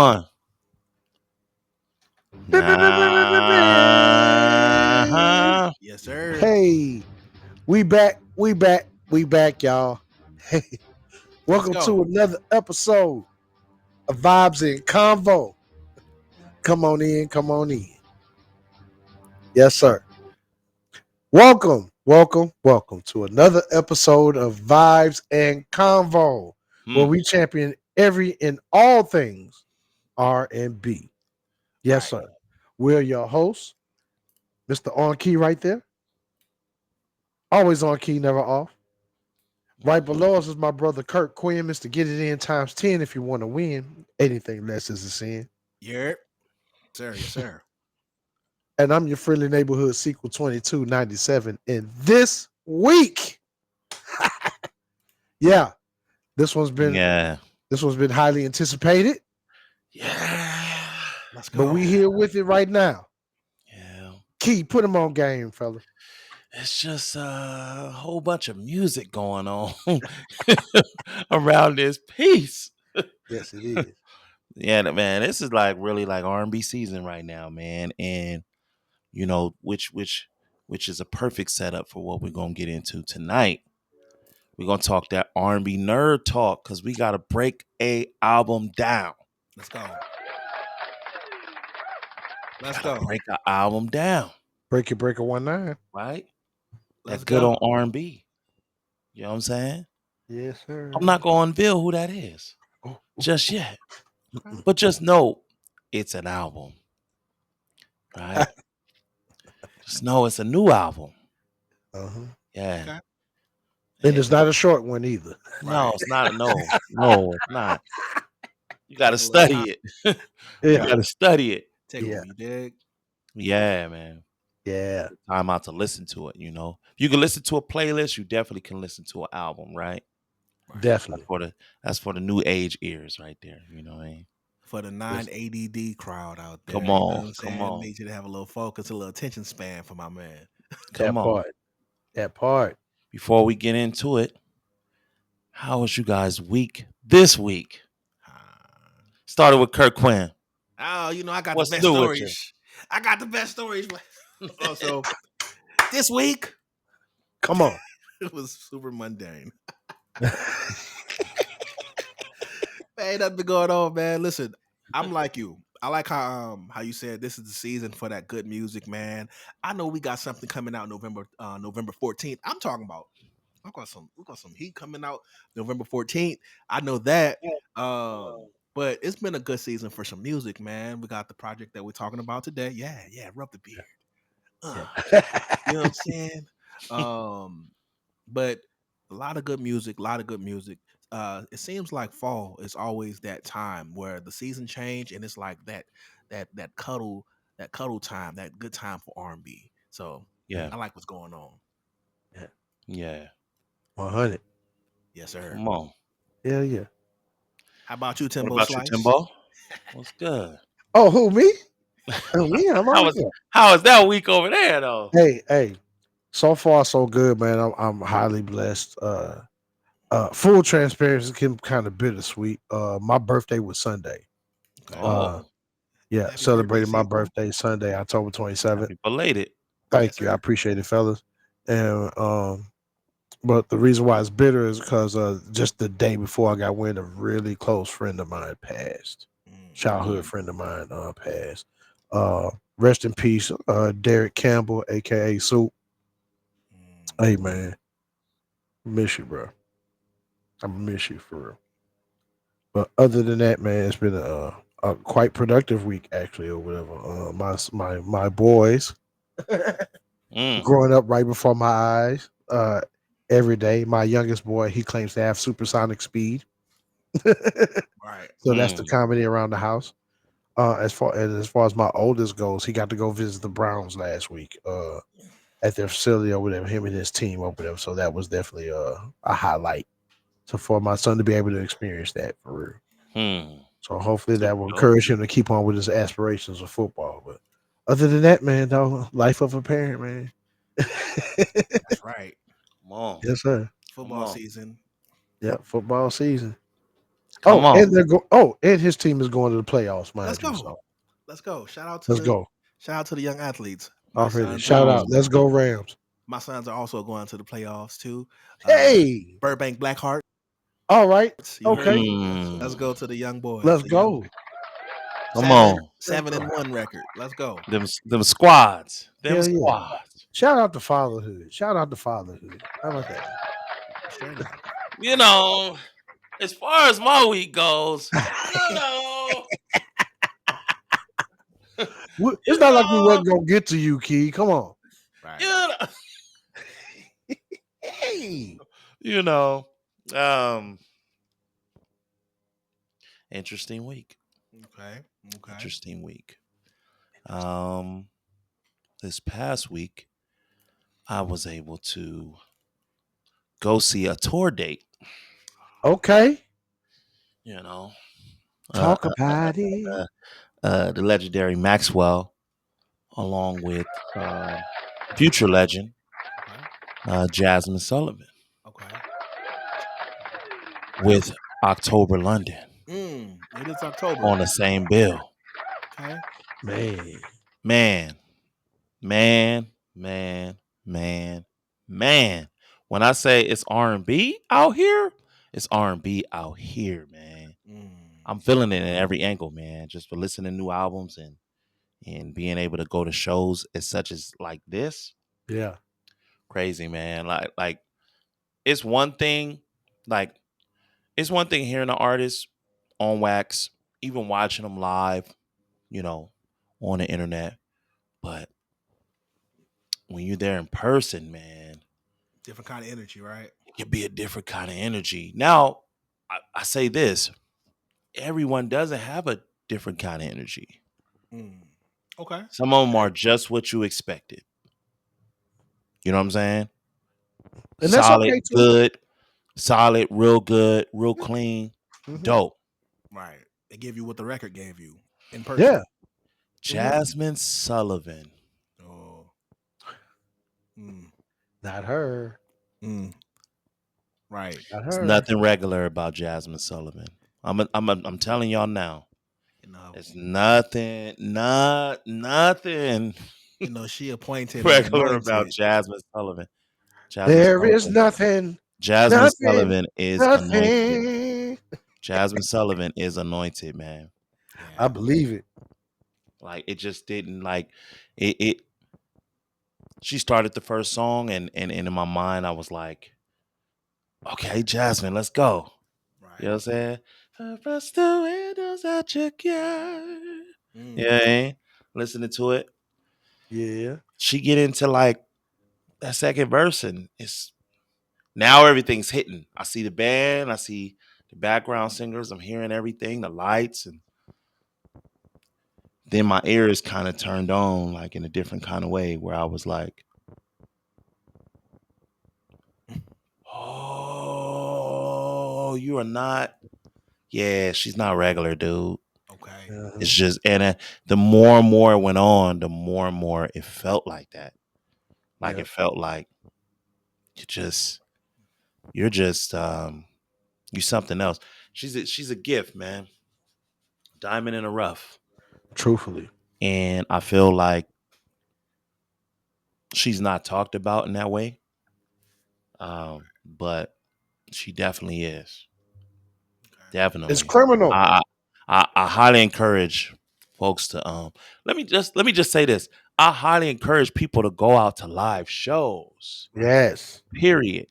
on. Nah. Yes, sir. Hey, we back, y'all. Hey, Let's welcome go. to another episode of Vibes and Convo. Come on in, come on in. Yes, sir. Welcome to another episode of Vibes and Convo, where Hmm. we champion every and all things R&B. Yes, Right. sir. We're your hosts, Mr. On Key right there. Always on key, never off. Right below us is my brother Kirk Quinn, Mr. Get It In times 10 if you want to win. Anything less is a sin. Yep. Sir. Yes, sir. And I'm your friendly neighborhood sequel 2297. And this week, yeah, this one's been Yeah. this one's been highly anticipated, Yeah. Let's but go. we here with it right now. Yeah. Key, put him on game, fella. It's just a whole bunch of music going on around this piece. Yes, it is. Yeah, man, this is like really like R&B season right now, man, and which is a perfect setup for what we're gonna get into tonight. We're gonna talk that R&B nerd talk because we gotta break a album down. Let's go. Let's Gotta go. break an album down, Breaker 19. right? Let's That good on go. R&B. You know what I'm saying? Yes, I'm sir. not gonna unveil who that is Oh, just yet, Okay. but just know it's an album, right? Just know it's a new album. uh-huh. Yeah. Okay. And And it's not a short one either. no, Right. it's not. No, it's not. You got to Take a little time. study it. You Yeah, got to study it. Take yeah, them. You dig? Yeah, man. yeah, Time out to listen to it. You can listen to a playlist. You definitely can listen to an album, right? Right. That's definitely. for the that's for the new age ears, right there. You know what I mean? For the Just non-ADD crowd out there, come you know what on, I'm come saying? on, Need you to have a little focus, a little attention span for my man. come That on. part. That part. Before we get into it, how was you guys' week this week? Ah. Started with Kirk Quinn. Oh, I got the What's best new with you? stories. I got the best stories. Also, this week Come on. it was super mundane. Man, ain't nothing been going on, man. Listen, I'm like you. I like how you said this is the season for that good music, man. I know we got something coming out November 14th. We got some heat coming out November 14th. I know that. But it's been a good season for some music, man. We got the project that we're talking about today. Yeah, yeah, rub the beard. Uh, you know what I'm saying? Um, but a lot of good music, a lot of good music. It seems like fall is always that time where the season change and it's like that cuddle time, that good time for R&B. So Yeah, I like what's going on. yeah. 100. Yes, sir. Come on. Hell yeah. How about you, What Timbo about you, Slice? Timbo? What's good? Oh, who, me? Oh, me? I'm how right was here. how was that week over there though? Hey. So far, so good, man. I'm highly blessed. Full transparency can kind of bittersweet. My birthday was Sunday. Okay. Uh, Oh, yeah, Happy birthday, celebrated my sequel. birthday Sunday, October 27th. happy belated. Yes, Thank you. I sir. appreciate it, fellas. And but the reason why it's bitter is because just the day before I got wind, a really close friend of mine passed. Mm, Childhood Mm. friend of mine passed. Rest in peace, Derek Campbell, aka Soup. mm. Hey man, miss you, bro. I miss you for real. But other than that, man, it's been a quite productive week actually, or whatever. My boys Mm. growing up right before my eyes. Every day, my youngest boy he claims to have supersonic speed. Right. So that's the Mm. comedy around the house. As far as my oldest goes, he got to go visit the Browns last week. At their facility or whatever, him and his team or whatever. So that was definitely a highlight. So for my son to be able to experience that for real. Hmm. So hopefully Super that will dope. encourage him to keep on with his aspirations of football. But other than that, man, though, life of a parent, man. That's right. Come on. Yes, sir. Come Football on. season. Yeah, football season. Come on. And his team is going to the playoffs, Let's mind you. go. So Let's go. let's go Shout out to the young athletes. My already. sons are Shout out. also Let's go Rams. my sons are also going to the playoffs too. Hey, Burbank Blackheart. all right. You heard Okay, me. Mm. Let's go to the young boys. let's The young go. Come seven on. Let's seven go. and one record. Let's go. Them squads. Them Hell yeah. squads. Shout out to fatherhood. Shout out to fatherhood. How about that? Straight up. You know, as far as my week goes, you know, It's you not like we know, wasn't gonna get to you, Key. Come on. you Right. know, Hey. you know. Um, interesting week. Okay. Okay. Interesting week. Um, this past week, I was able to go see a tour date. Okay. You know, uh, Talk about it. the legendary Maxwell, along with future legend Okay. Jasmine Sullivan, Okay. with October London It is October. on the same bill. Okay. Man. Man, man, man, man, man. When I say it's R&B out here, it's R&B out here, man. Mm. I'm feeling it in every angle, man. Just for listening to new albums and being able to go to shows as such as like this, Yeah. crazy, man. Like it's one thing, like it's one thing hearing an artist on wax, even watching them live, you know, on the internet, but when you're there in person, man, Different kind of energy, right? it can be a different kind of energy. Now, I say this: everyone doesn't have a different kind of energy. Mm. Okay. Some of them Okay. are just what you expected. You know what I'm saying? And that's Solid, okay too. good, solid, real good, real clean, Hmm. dope. Right. They give you what the record gave you in Yeah. person. Hmm. Jasmine Sullivan. Oh. Mm. Not her. Mm. Right. Not It's her. nothing regular about Jasmine Sullivan. I'm telling y'all now. You know. It's nothing You know. She appointed and regular about anointed. Jasmine Sullivan. Jasmine There is Sullivan. nothing. Jasmine Nothing. Sullivan is anointed. Nothing. Jasmine Sullivan is anointed, man. I Yeah. believe it. Like it just didn't like it. She started the first song and in my mind I was like, okay, Jasmine, let's go. You know Right. what I'm saying? Press the windows at your car. Mm. Yeah, ain't listening to it. Yeah. She get into like that second verse and it's now everything's hitting. I see the band, I see the background singers, I'm hearing everything, the lights, and then my ears kind of turned on like in a different kind of way where I was like, oh, you are not. Yeah, she's not regular, dude. Okay. Uh-huh. It's just, the more and more it went on, the more and more it felt like that. Like Yeah. it felt like you just, you're just, you something else. She's a gift, man. Diamond in the rough. Truthfully. And I feel like she's not talked about in that way. But she definitely is. Okay. It's Definitely. criminal. I I highly encourage folks to let me just say this. I highly encourage people to go out to live shows. Yes. Period.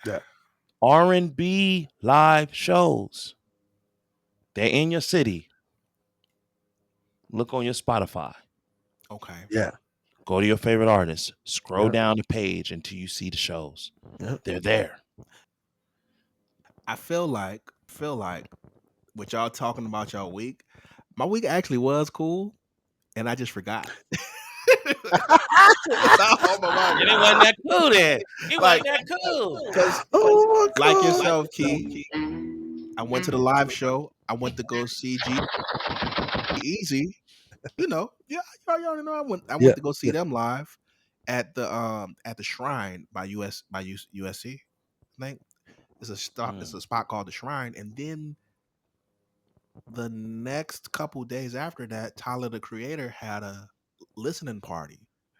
Yeah. R&B live shows. They're in your city. Look on your Spotify. Okay. Yeah. Go to your favorite artist. Scroll Yeah. down the page until you see the shows. Yeah. They're there. I feel like with y'all talking about y'all week, my week actually was cool, and I just forgot. It's all on my mind And right it now. wasn't that cool then. It Like, wasn't that cool. cause Oh my like God. yourself, Key, I went to the live show. I went to go see G Easy. You know, yeah, y'all already know I Yeah. went to go see Yeah. them live at the Shrine by USC. I think it's a Mm. spot called the Shrine, and then The next couple days after that, Tyler the Creator had a listening party.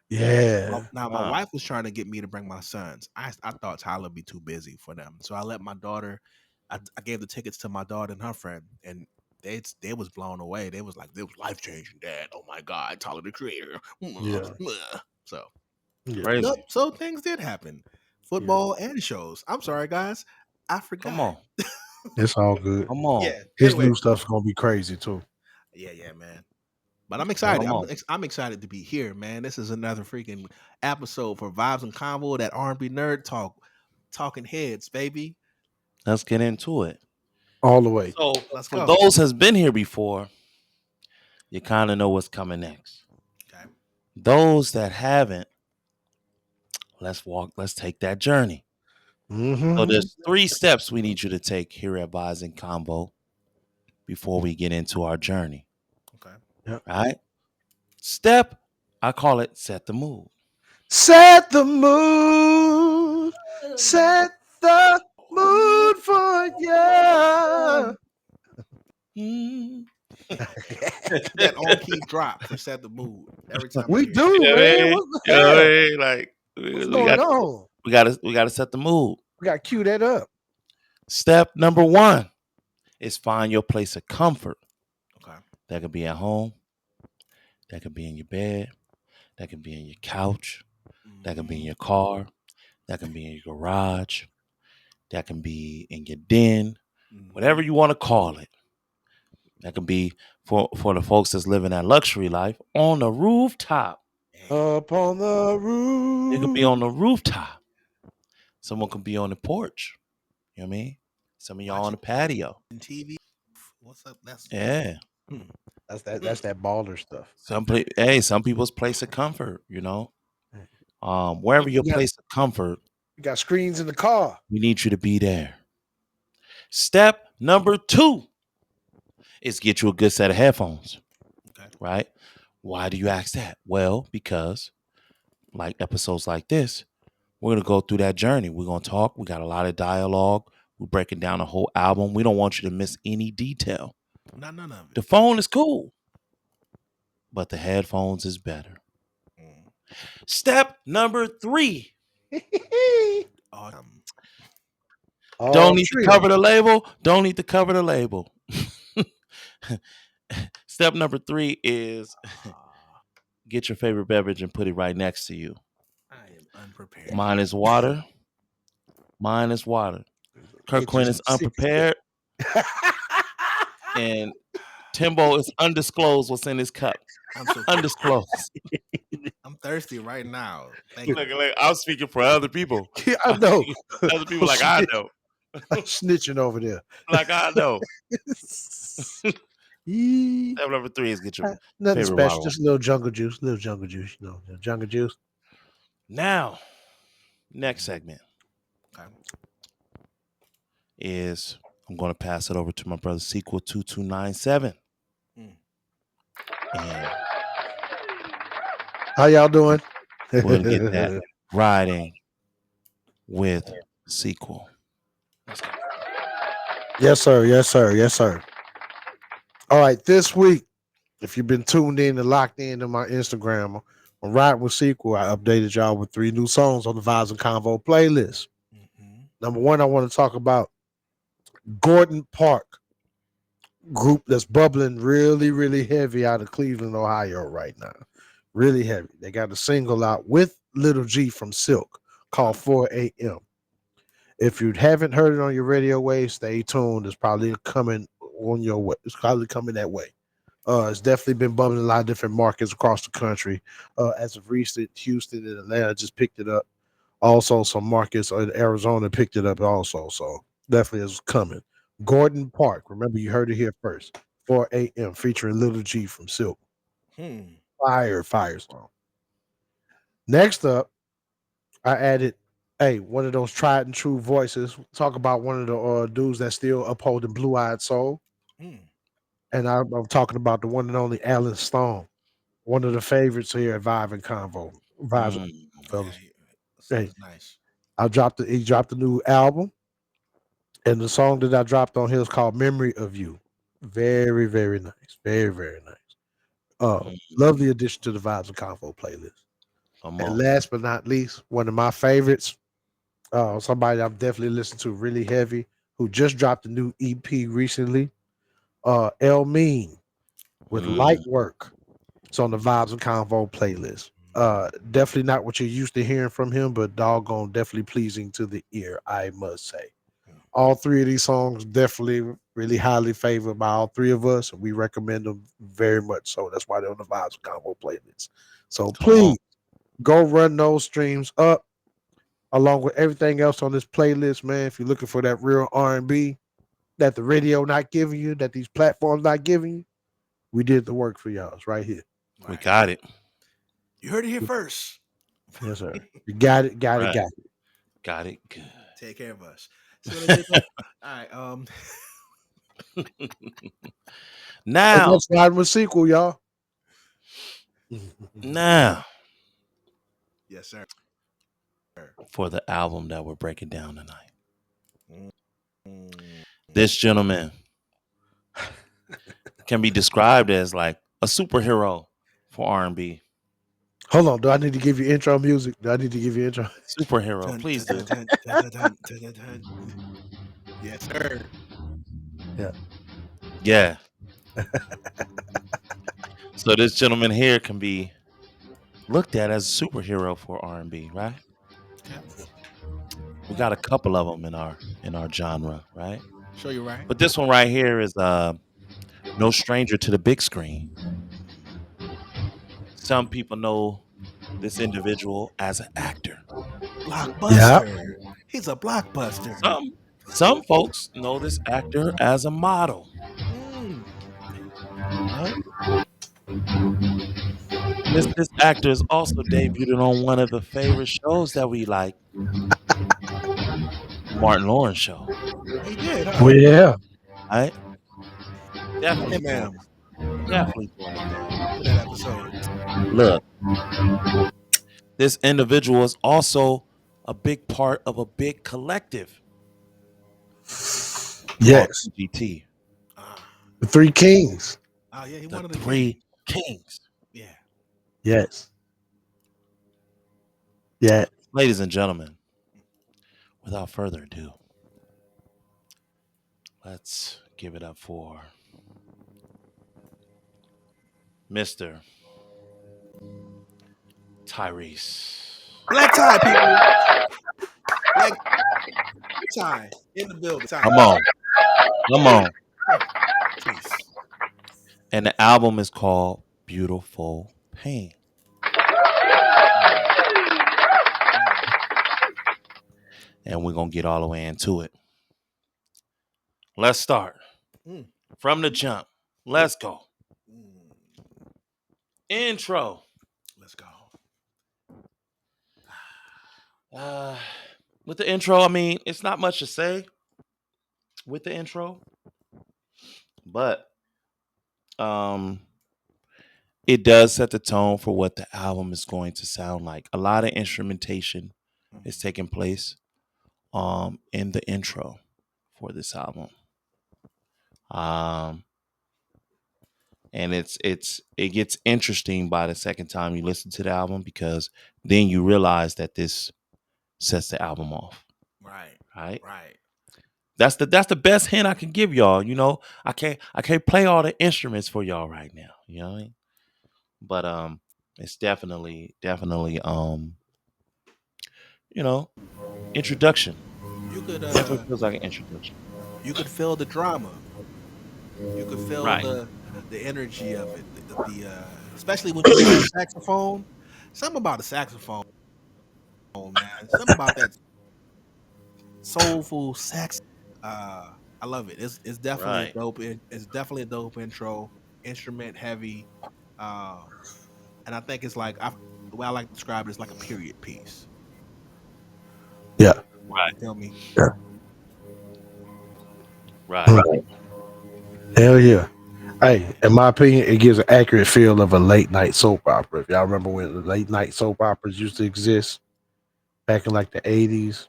Yeah. Now my Uh, wife was trying to get me to bring my sons. I thought Tyler would be too busy for them, so I let my daughter. I gave the tickets to my daughter and her friend, and they was blown away. They was like, "It was life changing, Dad. Oh my God, Tyler the Creator." Yeah. So Yeah. yep. crazy. So things did happen, Yeah. football and shows. I'm sorry, guys, I Come forgot. on. It's all good. Come on. Yeah. His Anyway, new stuff's gonna be crazy too. yeah, man. But I'm Come excited. on. I'm excited to be here, man. This is another freaking episode for Vibes and Convo, that R&B nerd talk, talking heads, baby. Let's get into it. All the way. So, Let's for go. those has been here before, you kind of know what's coming next. Okay. Those that haven't, let's take that journey. So Mm-hmm. there's three steps we need you to take here at Vibes and Combo before we get into our journey. Okay. Yep. Right? Step, I call it set the mood. Set the mood. Set the mood for you. Mm. That on key drop for set the mood every time I We hear it. do, man. What the hell? Like What's we going got on? we gotta set the mood. We got to cue that up. Step number one is find your place of comfort. Okay. That could be at home, that could be in your bed, that could be in your couch, that can be in Mhm. your car, that can be in your garage, that can be in your den, whatever Mhm. you want to call it. That can be for the folks that's living that luxury life on the rooftop. Hey, Up on the It could be roof. on the rooftop. Someone could be on the porch. You know what I mean? Some of y'all on watching the patio. TV. What's up? That's Yeah. hmm. That's that baller stuff. Some people's place of comfort, We wherever your got place of comfort, we got screens in the car. we need you to be there. Step number two is get you a good set of headphones, Okay. right? Why do you ask that? Well, because like episodes like this, we're gonna go through that journey. We're gonna talk. We got a lot of dialogue. We're breaking down the whole album. We don't want you to miss any detail. Not none of it. The phone is cool, but the headphones is better. Mm. Step number three. Um. Don't All need to three of cover them. the label. Don't need to cover the label. Step number three is get your favorite beverage and put it right next to you. I am unprepared. Mine is water. Mine is water. Kirk Get you Quinn some is sippy cup. unprepared, and Timbo is undisclosed what's in his cup. I'm so thirsty. Undisclosed. I'm thirsty right now. Thank Look, you. look, I'm speaking for other people. Yeah, I I'm know. speaking for other people like I know. Snitching over there. Like I know. Yee. Step number three is get your Nothing favorite special. water. Just a little jungle juice. Little jungle juice. Jungle juice. Now, next segment Okay. is I'm going to pass it over to my brother Sequel 2297. Mm. And How y'all doing? we're going to get that riding with Sequel. Let's go. Yes, sir. Yes, sir. Yes, sir. All right. This week, if you've been tuned in and locked into my Instagram on Ride with Sequel, I updated y'all with 3 new songs on the Vibes and Convo playlist. Mm-hmm. Number one, I want to talk about Gordon Park, group that's bubbling really, really heavy out of Cleveland, Ohio right now. Really heavy. They got a single out with Little G from Silk called 4 a.m. If you haven't heard it on your radio wave, stay tuned. It's probably coming on your way. It's probably coming that way. It's definitely been bubbling in a lot of different markets across the country. As of recent, Houston and Atlanta just picked it up. Also, some markets in Arizona picked it up also. So definitely is coming. Gordon Park. Remember, you heard it here first. 4 a.m. featuring Little G from Silk. Hmm. Fire song. Next up, I added, one of those tried and true voices. Talk about one of the dudes that's still upholding Blue Eyed Soul. Hmm. And I'm talking about the one and only Alan Stone, one of the favorites here at Vibe and Convo. Vibes, Mm. Yeah. fellas. Hey, Sounds nice. he dropped a new album, and the song that I dropped on here is called Memory of You. Very, very nice. Very, very nice. Mm, Lovely addition to the Vibes and Convo playlist. come And on. last but not least, one of my favorites, somebody I've definitely listened to really heavy, who just dropped a new EP recently. El Mean with Light Mm, Work. It's on the Vibes and Convo playlist. Definitely not what you're used to hearing from him, but doggone definitely pleasing to the ear, I must say. All three of these songs definitely really highly favored by all three of us. We recommend them very much so. That's why they're on the Vibes and Convo playlist. So come on. please go run those streams up along with everything else on this playlist, man. If you're looking for that real R&B that the radio not giving you, that these platforms not giving you, we did the work for y'all. It's right here. We Right. got it. You heard it here first. Yes, sir. You got it, got it, Right. got it. Got it. Good. Take care of us. See what I did there? All right. Hey, Now, let's ride with sequel, y'all. now Yes, sir. for the album that we're breaking down tonight. Mm. This gentleman can be described as like a superhero for R&B. Hold on. Do I need to give you intro music? Do I need to give you intro? Superhero, Dun, please dun, dun, do. dun, dun, dun, dun, dun, dun, dun. Yes, sir. Yeah. Yeah. So this gentleman here can be looked at as a superhero for R&B, right? Okay. We got a couple of them in our genre, right? Show you right. But this one right here is no stranger to the big screen. Some people know this individual as an actor. Yeah. Blockbuster. He's a blockbuster. Some folks know this actor as a model, Mm. right? This actor is also debuted on one of the favorite shows that we like, the Martin Lawrence show. He did, Well, huh? yeah. Right? Hey, Definitely doing ma'am. his definitely doing his thing. Remember that episode? Look, this individual is also a big part of a big collective called Yes. TGT, Ah, The Three Kings. yeah, he the one of the king. Three Kings. Yeah. Yes. Yeah. Ladies and gentlemen, without further ado, let's give it up for Mr. Tyrese. Black tie, people. Black tie in the building. Tie. Come on. Come on. Jeez. And the album is called Beautiful Pain. And we're going to get all the way into it. Let's start Mm. from the jump. Let's go. Mm. Intro. Let's go. Uh, with the intro, I mean, it's not much to say with the intro, but um, it does set the tone for what the album is going to sound like. A lot of instrumentation is Mm. taking place in the intro for this album. Um, and it gets interesting by the second time you listen to the album because then you realize that this sets the album off. Right. Right? Right. That's the best hint I can give y'all. You know, I can't play all the instruments for y'all right now. You know what I mean? But it's definitely you know, introduction. You could Definitely feels like an introduction. feel the drama. You could feel Right. the energy of it. Especially when you hear that saxophone. Something about a saxophone, man. Something about that soulful sax. I love it. It's definitely a Right. dope. It's definitely a dope intro. Instrument heavy, um, and I think it's like the way I like to describe it is like a period piece. Yeah. Right. You feel me? Yeah. Right. Right. Hell yeah. Hey, in my opinion, it gives an accurate feel of a late night soap opera. If y'all remember when the late night soap operas used to exist back in like the 80s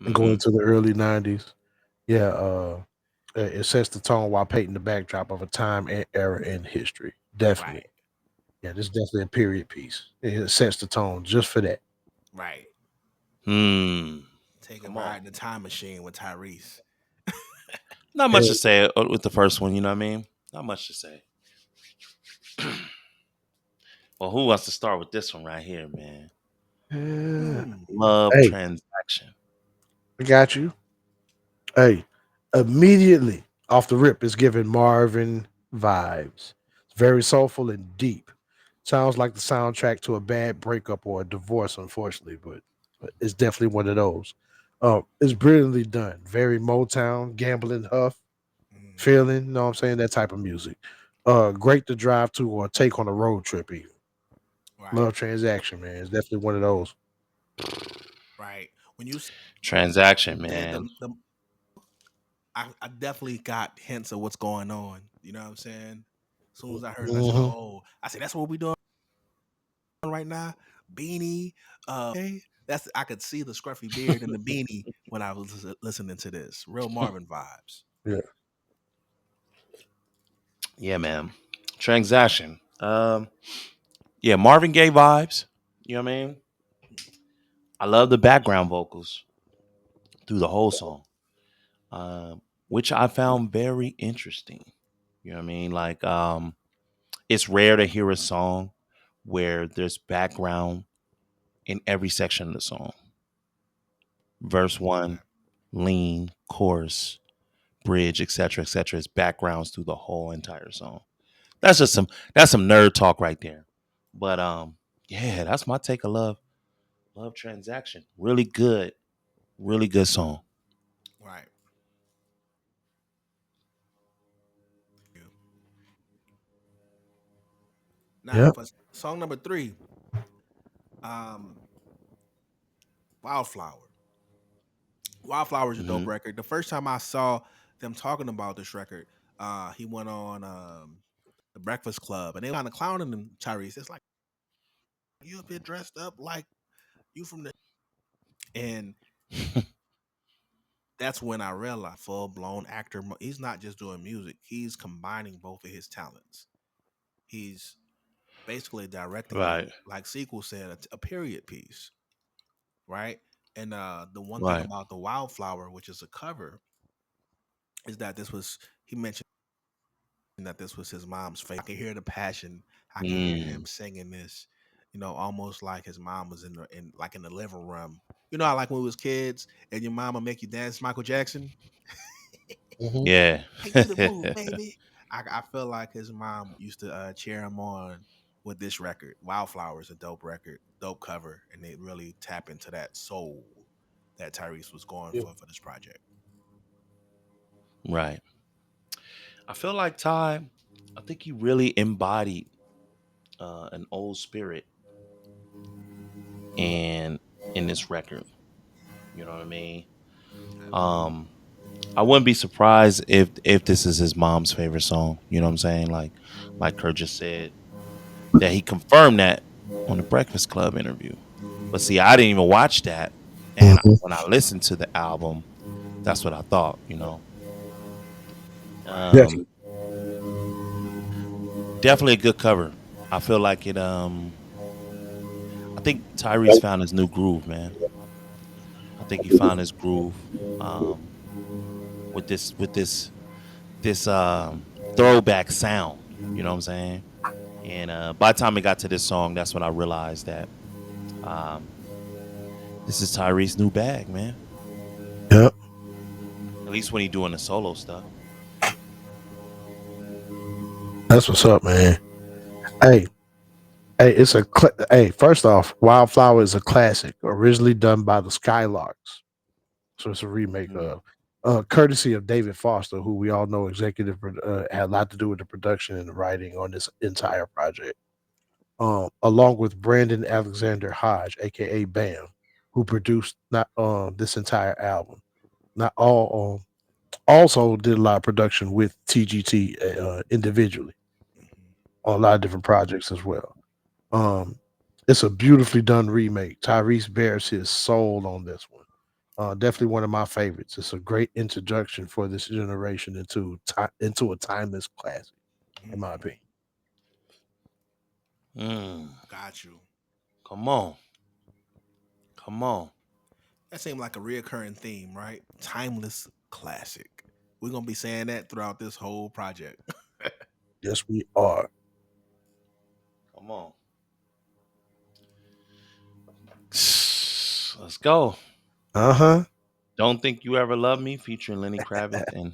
and going Mm-hmm. into the early 90s. Yeah. It sets the tone while painting the backdrop of a time and era in history. Definitely. Right, Yeah, this is definitely a period piece. It sets the tone just for that. right. Hmm. Take a Come on. ride in the time machine with Tyrese. Not much to And, say with the first one. You know what I mean? Not much to say. Well, who wants to start with this one right here, man? Hmm. Love hey, transaction. I got you. Hey, immediately off the rip is giving Marvin vibes. It's very soulful and deep. Sounds like the soundtrack to a bad breakup or a divorce, unfortunately, but it's definitely one of those. It's brilliantly done. Very Motown, gambling huff, Mm, feeling, you know what I'm saying? That type of music. Great to drive to or take on a road trip even. right, Love transaction, man. It's definitely one of those. right. When you Transaction, said man. I definitely got hints of what's going on. You know what I'm saying? As soon as I heard it, I said, Hmm. "Oh," I said, "That's what we doing right now." Beanie, okay. That's I could see the scruffy beard and the beanie when I was listening to this. Real Marvin vibes. Yeah. Yeah, man. Transaction. Yeah, Marvin Gaye vibes. You know what I mean? I love the background vocals through the whole song, which I found very interesting. You know what I mean? Like, it's rare to hear a song where there's background in every section of the song. Verse one, Okay. lean, chorus, bridge, etc., etc. Is backgrounds through the whole entire song. That's just some nerd talk right there. But yeah, that's my take of love transaction. Really good song. Right. Now Yep. for song number three, um, Wildflower. Wildflower is a dope Hmm. record. The first time I saw them talking about this record, he went on the Breakfast Club, and they were kind of clowning him, Tyrese. It's like you a bit dressed up like you from the, and that's when I realized full blown actor. He's not just doing music; he's combining both of his talents. He's basically directing Right, like sequel said, a period piece, right? And the one thing right. about the Wildflower, which is a cover, is that this was he mentioned that this was his mom's favorite. I can hear the passion. I can hear Mm. him singing this, almost like his mom was in the living room. You know, how, like when we was kids and your mama make you dance Michael Jackson. Hmm. Yeah. Hey, do the move, baby. I feel like his mom used to cheer him on with this record. Wildflower is a dope record, dope cover, and they really tap into that soul that Tyrese was going Yeah. for this project. Right. I feel like Ty, I think he really embodied an old spirit and in this record. You know what I mean? Absolutely. Um, I wouldn't be surprised if this is his mom's favorite song. You know what I'm saying? Like Kurt just said that he confirmed that on the Breakfast Club interview. But see, I didn't even watch that, and Hmm. when I listened to the album, that's what I thought. You know, Right. um, definitely a good cover. I feel like it. I think Tyrese found his new groove, man. I think he found his groove um, with this throwback sound. You know what I'm saying? And by the time it got to this song, that's when I realized that um, this is Tyrese's new bag, man. Yep. At least when he doing the solo stuff. That's what's up, man. Hey, hey, hey. First off, Wildflower is a classic, originally done by the Skylarks, so it's a remake Mm. of, courtesy of David Foster, who we all know had a lot to do with the production and the writing on this entire project. Along with Brandon Alexander Hodge, aka Bam, who produced not this entire album. Not all also did a lot of production with TGT individually Mhm. on a lot of different projects as well. Um, it's a beautifully done remake. Tyrese bears his soul on this one. Definitely one of my favorites. It's a great introduction for this generation into a timeless classic, in my Mm, opinion. Mm. got you. Come on. Come on. That seemed like a reoccurring theme, right? Timeless classic. We're gonna be saying that throughout this whole project. Yes, we are. Come on. Let's go. Uh huh. Don't Think You Ever Love Me featuring Lenny Kravitz and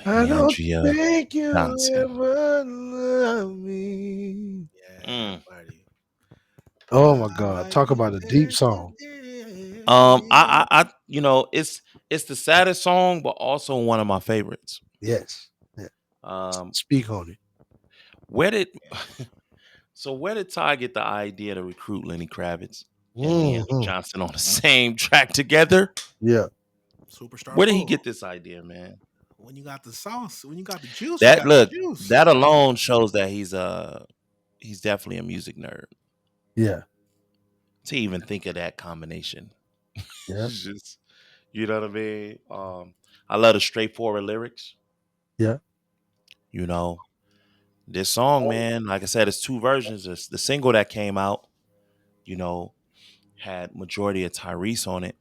I don't Leandria think you Johnson. ever love me. Yeah, Mm. buddy. Oh my I God! might Talk be about a deep better song. It's the saddest song, but also one of my favorites. Yes. Yeah. Um, Speak on it. where did where did Ty get the idea to recruit Lenny Kravitz and Leandra Hmm. Johnson on the same track together? Yeah. Superstar Where did he mode. get this idea, man? When you got the sauce, when you got the juice, you That got the look, juice. that alone shows that he's definitely a music nerd Yeah. to even think of that combination. Yeah. It's just, you know what I mean? I love the straightforward lyrics. Yeah. You know, this song, man, like I said, it's two versions. It's the single that came out, you know, had majority of Tyrese on it.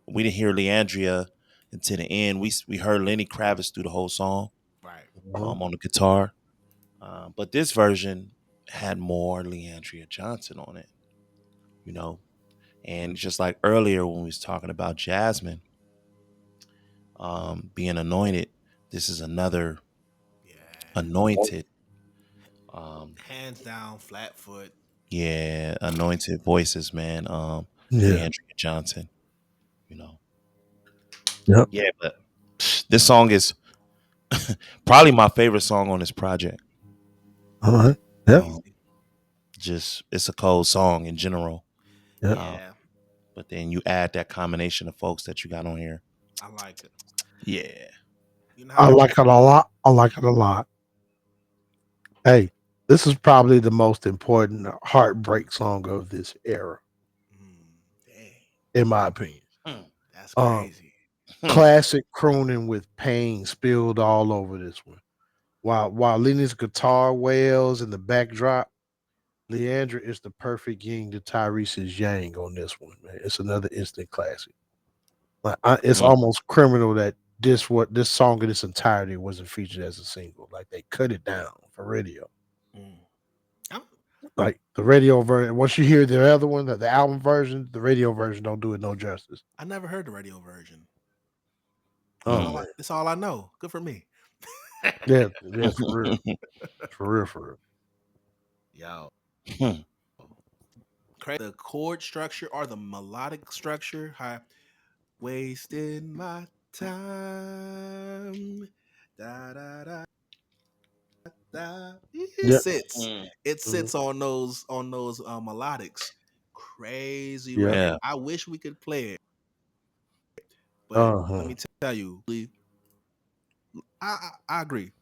We didn't hear Leandria until the end. We heard Lenny Kravitz through the whole song Right. Mhm. on the guitar. But this version had more Leandria Johnson on it, you know. And just like earlier when we was talking about Jasmine being anointed, this is another Yeah. anointed, um, Hands down, flat foot. yeah, anointed voices, man. Yeah. Leandria Johnson, you know. Yep. Yeah, but this song is probably my favorite song on this project. All right. Yep. Um, Easy. just it's a cold song in general. Yep. Um, Yeah, but then you add that combination of folks that you got on here. I like it. Yeah. You know I how like it a lot. I like it a lot. Hey, this is probably the most important heartbreak song of this era, dang, in my opinion. Hmm. that's Um, crazy. Hmm. Classic crooning with pain spilled all over this one. While Lenny's guitar wails in the backdrop, Leandra is the perfect yin to Tyrese's yang on this one, man. It's another instant classic. It's Hmm. almost criminal that this song in its entirety wasn't featured as a single. Like they cut it down for radio. Mm. I'm, Like the radio version, once you hear the other one, the album version, the radio version don't do it no justice. I never heard the radio version. Oh Hmm. man, That's all I know. Good for me. yeah, yeah, for real, for real, for real. Yo, Hmm. the chord structure or the melodic structure, how wasting my time. Da da da da. It Yep, sits. Hmm. It mhm, sits on those melodics. Crazy yep, record. Yeah. I wish we could play it, but uh let huh, me tell you, I agree.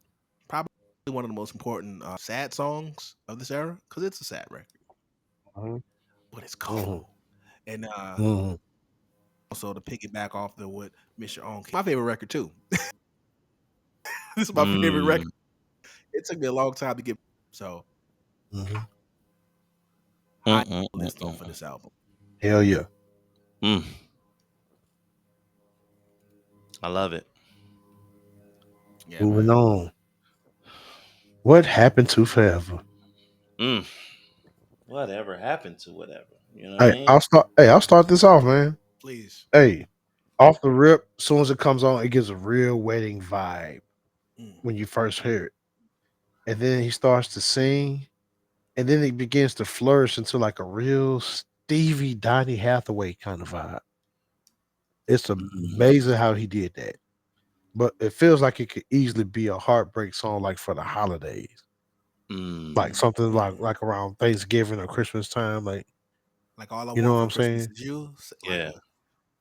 Probably one of the most important sad songs of this era because it's a sad record, uh-huh, but it's mhm, cold. And mhm, also to piggyback off the what Mr. On, my favorite record too. This is my favorite Mm. record. It took me a long time to get so mhm. Mm, high mm, mm, list though mm, for mm. this album. Hell yeah. Mm. I love it. Yeah, Moving man. on. What happened to Forever? Mm. Whatever happened to whatever. You know what I Hey, mean? I'll start this off, man. Please. Hey, off the rip, as soon as it comes on, it gives a real wedding vibe Mm. when you first hear it. And then he starts to sing, and then it begins to flourish into like a real Stevie Donny Hathaway kind of vibe. It's Mm. amazing how he did that. But it feels like it could easily be a heartbreak song like for the holidays. Like Mm. something like Mm. like around Thanksgiving or Christmas time. Like, Like all I you know want what for I'm Christmas saying? is you. Like Yeah. a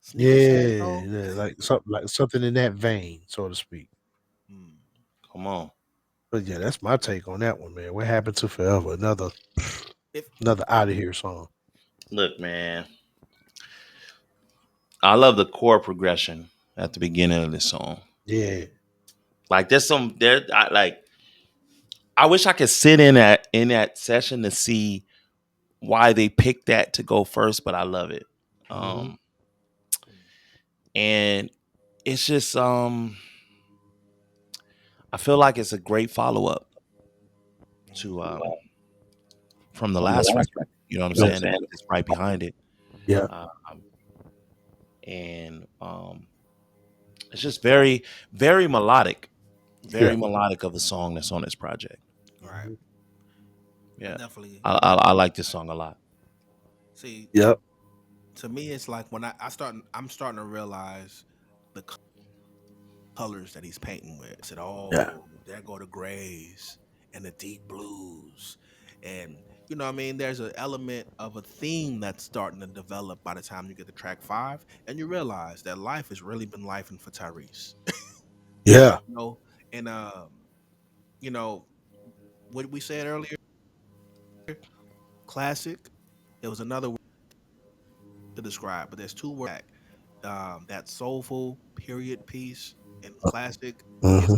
sneaky sad Yeah, song. yeah, like something in that vein, so to speak. Mm. Come on. But yeah, that's my take on that one, man. What happened to Forever? If Another out of here song. Look, man. I love the chord progression at the beginning of this song. Yeah. Like there's some there. I wish I could sit in that session to see why they picked that to go first, but I love it. Hmm. Um, and it's just I feel like it's a great follow up to from the last record. You know what I'm Yeah. saying? It's right behind it. Yeah. Um, and it's just very, very melodic, Yeah. very melodic of a song that's on this project. Right. Hmm. I Yeah, definitely I like this song a lot. see. Yep. To me, it's like when I'm starting to realize the colors that he's painting with. I said, Yeah. "Oh, there go the grays and the deep blues," and you know, what I mean, there's an element of a theme that's starting to develop by the time you get to track 5, and you realize that life has really been lifing for Tyrese. Yeah. You know, and you know what we said earlier, classic. There was another word to describe, but there's two words. That soulful period piece and classic is Hmm.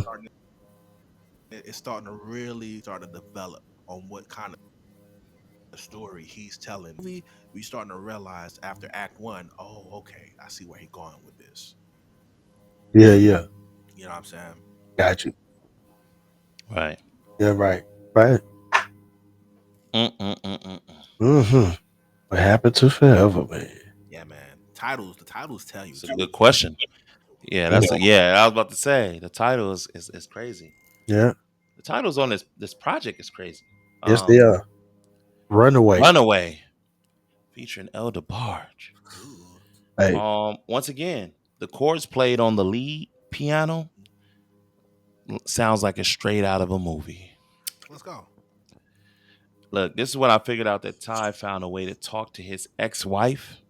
starting to really start to develop on what kind of story he's telling. We starting to realize after Act One, oh, okay, I see where he's going with this. Yeah. Yeah. You know what I'm saying? Got you. Right. Yeah. Right. Right. Mm-mm-mm-mm. Hmm. What happened to forever, man? Yeah, man. The titles tell you It's a too. good question. Yeah, Yeah. yeah. I was about to say the title is crazy. Yeah. The titles on this project is crazy. Yes, they Um, are. Runaway. Runaway featuring El DeBarge. Ooh, Hey. Once again, the chords played on the lead piano sounds like it's straight out of a movie. let's go. Look, this is when I figured out that Ty found a way to talk to his ex-wife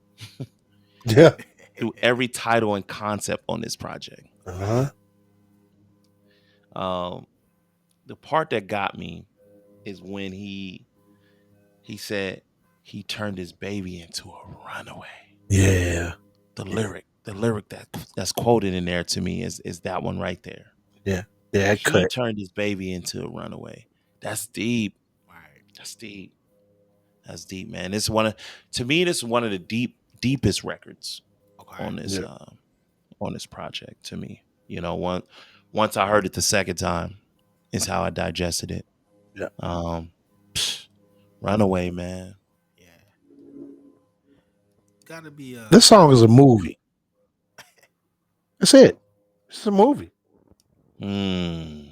Yeah. through every title and concept on this project. Uh-huh. Um, the part that got me is when he said he turned his baby into a runaway. Yeah. The lyric that's quoted in there to me is that one right there. Yeah. Yeah. That He cut. turned his baby into a runaway. That's deep. Right. That's deep. That's deep, man. This is one of to me. This is one of the deepest records Okay. on this Yeah. uh, on this project. To me, once I heard it the second time, is how I digested it. Yeah. Um, psh, Runaway, man. Yeah. Gotta be This song is a movie. That's it. It's a movie. Mm.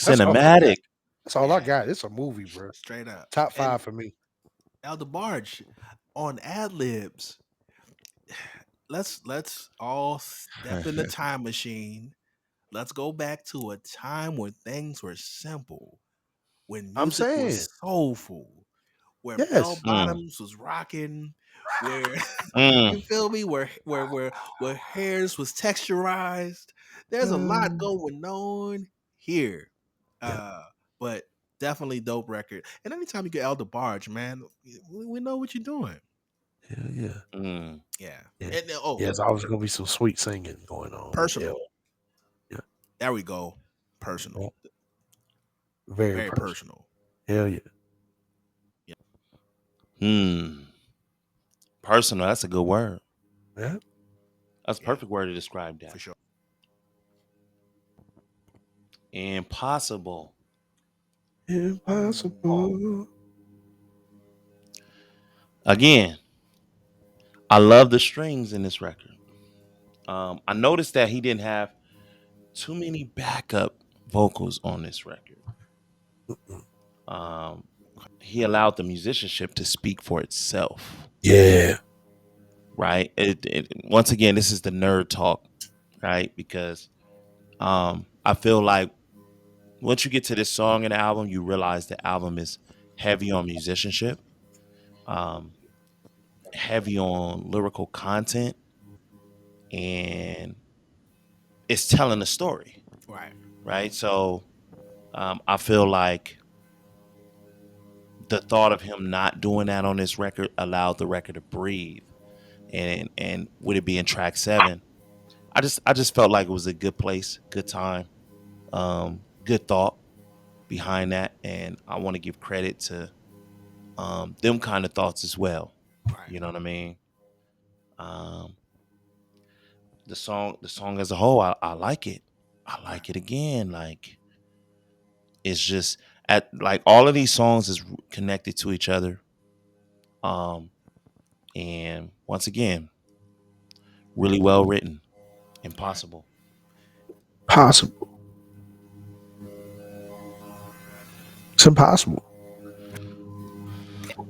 That's all I got. Cinematic. That's all I yeah, got. It's a movie, bro. straight up. Top And 5 for me. Elder Barge on ad libs. Let's all step in the time machine. Let's go back to a time when things were simple, when I'm music saying. was soulful, where bell Yes. Mm, bottoms was rocking, where mm. you feel me, where hairs was texturized. There's a lot Um, going on here. yeah. Uh, but definitely dope record. And anytime you get Elder Barge, man, we know what you're doing. Yeah. Yeah. Mm. Yeah. Yeah. And oh, Yes, always gonna be some sweet singing going on. Yeah. personal. Yeah. There we go. Yeah. Personal. Very Very personal. personal. Hell yeah. Yeah. Hmm. Personal. That's a good word. Yeah. That's a Yeah. perfect word to describe that. For sure. Impossible. Mm. Impossible. Again, I love the strings in this record. I noticed that he didn't have too many backup vocals on this record. Mm-mm. Um, he allowed the musicianship to speak for itself, Yeah. right? Once again, this is the nerd talk, right? Because I feel like once you get to this song in the album, you realize the album is heavy on musicianship, um, heavy on lyrical content, and it's telling a story, Right. right? So I feel like the thought of him not doing that on this record allowed the record to breathe and with it being track 7, I just felt like it was a good place, good time, good thought behind that, and I want to give credit to them kind of thoughts as well. Right. You know what I mean? Um, the song as a whole, I like it. I Right. like it again. Like it's just at like all of these songs is connected to each other. Um, and once again, really well written. Right. Impossible. Possible. It's impossible.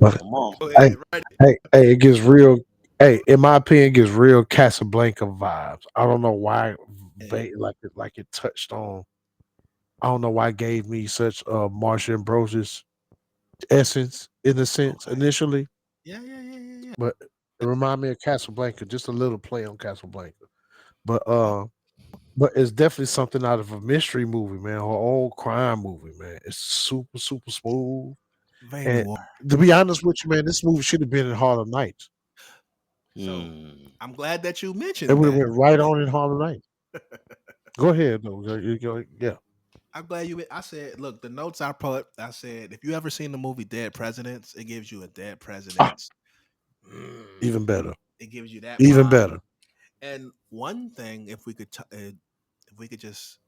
But Come on. Go hey, ahead. Right. hey, it gets real. Hey, in my opinion, it gives real Casablanca vibes. I don't know why, like it touched on. I don't know why it gave me such Marsha Ambrosius essence in a sense Okay. initially, Yeah. Yeah. Yeah. Yeah. Yeah. but it reminded me of Casablanca, just a little play on Casablanca. But Oh, it's definitely something out of a mystery movie, man, or old crime movie, man. It's super, super smooth. very And noir. to be honest with you, man, this movie should have been in Harlem Nights. So Hmm. I'm glad that you It mentioned would have that. went right on in Harlem Nights. Go ahead, though. Yeah. I'm glad you. I said, look, the notes I put. I said, if you ever seen the movie Dead Presidents, it gives you a Dead Ah, Presidents. Mm, even better. it gives you that Even vibe. better. And one thing, if we could just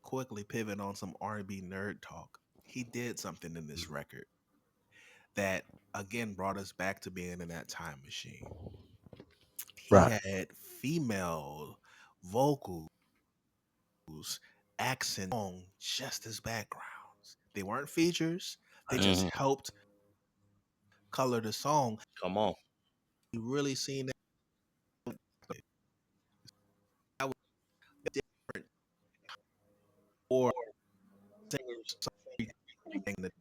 quickly pivot on some R&B nerd talk, he did something in this record that again brought us back to being in that time machine. He Right. had female vocals, accent on just as backgrounds. They weren't features. They just Hmm. helped color the song. Come on. You really seen that was different or something that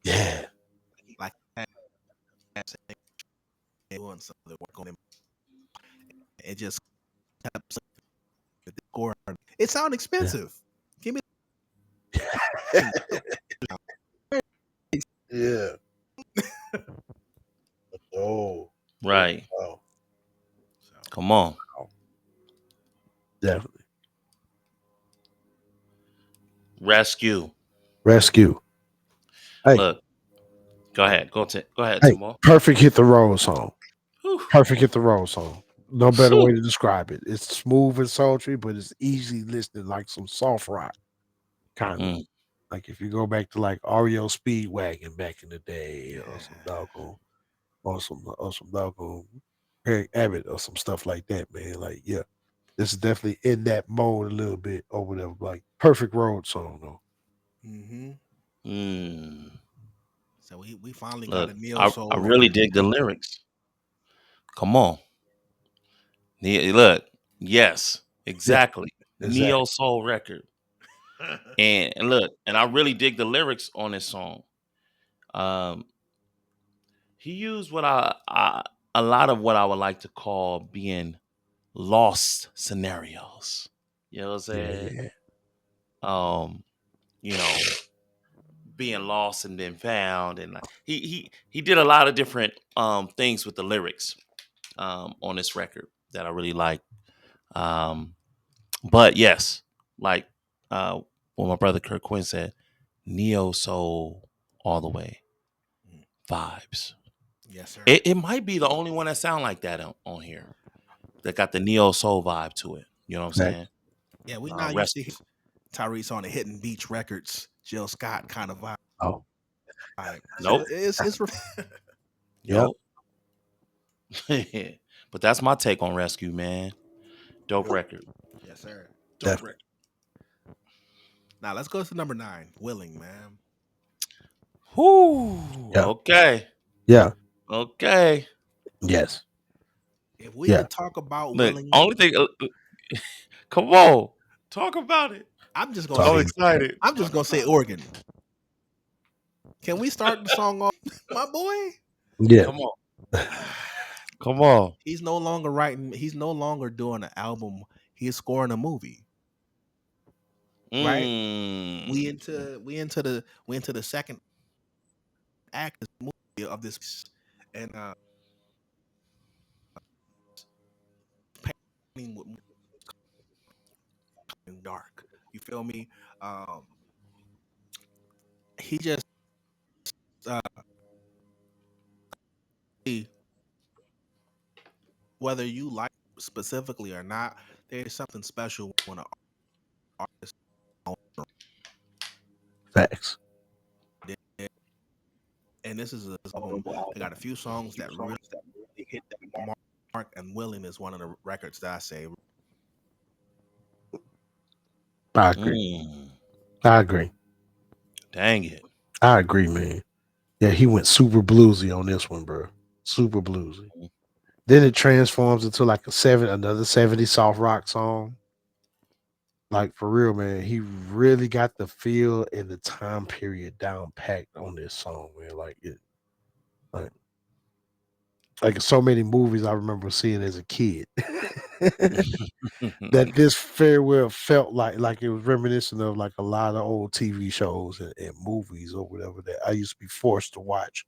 Yeah. like doing some of the work on him. It just kept the score. It sounded Yeah. expensive. Give me Yeah. Oh. Oh, Right. wow. so Come on. Wow. Definitely. Rescue. Rescue. Hey, Look. Go ahead. Go ahead, hey, Timo. perfect hit the road song. Whew. Perfect hit the road song. No better way Phew. to describe it. It's smooth and sultry, but it's easy listening, like some soft rock, kind of. Mm. Like if you go back to like REO Speedwagon back in the day, yeah, or some doggone Eric Abbott or some stuff like that, man. Like, yeah, this is definitely in that mode a little bit or whatever. Like perfect road song though. hmm Mm. so we finally got Look, a neo I soul really record. dig the lyrics. Come on. Look. Yes. Yeah, Exactly. exactly. Neo soul record. And look, and I really dig the lyrics on this song. Um, he used a lot of what I would like to call being lost scenarios. You know what I'm Yeah, saying? yeah. Um, you know, being lost and then found, and like he did a lot of different things with the lyrics on this record that I really like. Um, but yes, like what my brother Kirk Quinn said, neo soul all the way Mm, vibes. yes, sir. It might be the only one that sound like that on here that got the neo soul vibe to it. You know what I'm saying? Facts. Yeah, we not used to hear Rescue. Tyrese on the Hidden Beach Records, Jill Scott kind of vibe. Oh, So Nope. yep, Nope. But that's my take on Rescue, man. Dope record. yes, sir. Dope definitely. record. Now let's go to number 9, Willing, man. Whoo. Yeah, Okay. yeah, Okay. yes, If we yeah. could talk about Look, Willing, only thing. Come on, talk about it. I'm just gonna Talk I'm say about excited. I'm just Talk gonna say about it. Oregon. Can we start the song off, my boy? it. Yeah. Come on. Come on. He's no longer writing. He's no longer doing an album. He's scoring a movie, right? Mm. We into the second act of this movie of this, and with dark. You feel me? Um, he just uh, whether you like specifically or not, there's something special when an artist Facts. did. And this is an album that got a few songs that really hit that mark. And Willing is one of the records that I say. I agree. Mm, I agree. dang it. I agree, man. Yeah, he went super bluesy on this one, bro. Super bluesy. Then it transforms into like another 70 soft rock song. Like for real, man. He really got the feel and the time period down packed on this song, man. Like like so many movies I remember seeing as a kid. That this very well felt like it was reminiscent of like a lot of old TV shows and movies or whatever that I used to be forced to watch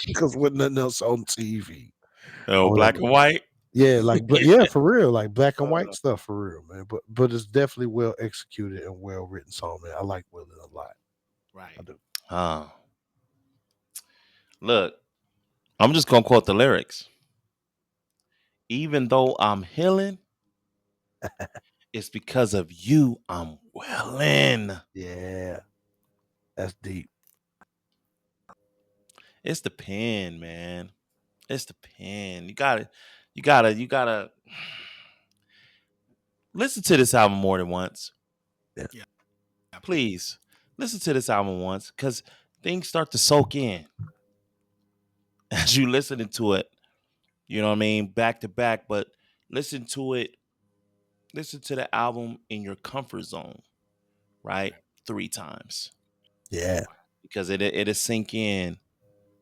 because with nothing else on TV Oh, or black whatever. and white. Yeah, like yeah, for real, like black and white Uh, stuff for real, man. But it's definitely well executed and well written song, man. I like Willie a lot. I Right. do. uh, look, I'm just gonna quote the lyrics. Even though I'm healing, it's because of you I'm willing. Yeah, that's deep. It's the pen, man. It's the pen. You gotta listen to this album more than once. Yeah, Yeah. Please listen to this album once because things start to soak in as you listening to it. You know what I mean? Back to back, but listen to it. Listen to the album in your comfort zone, right? 3 times yeah, because it'll sink in.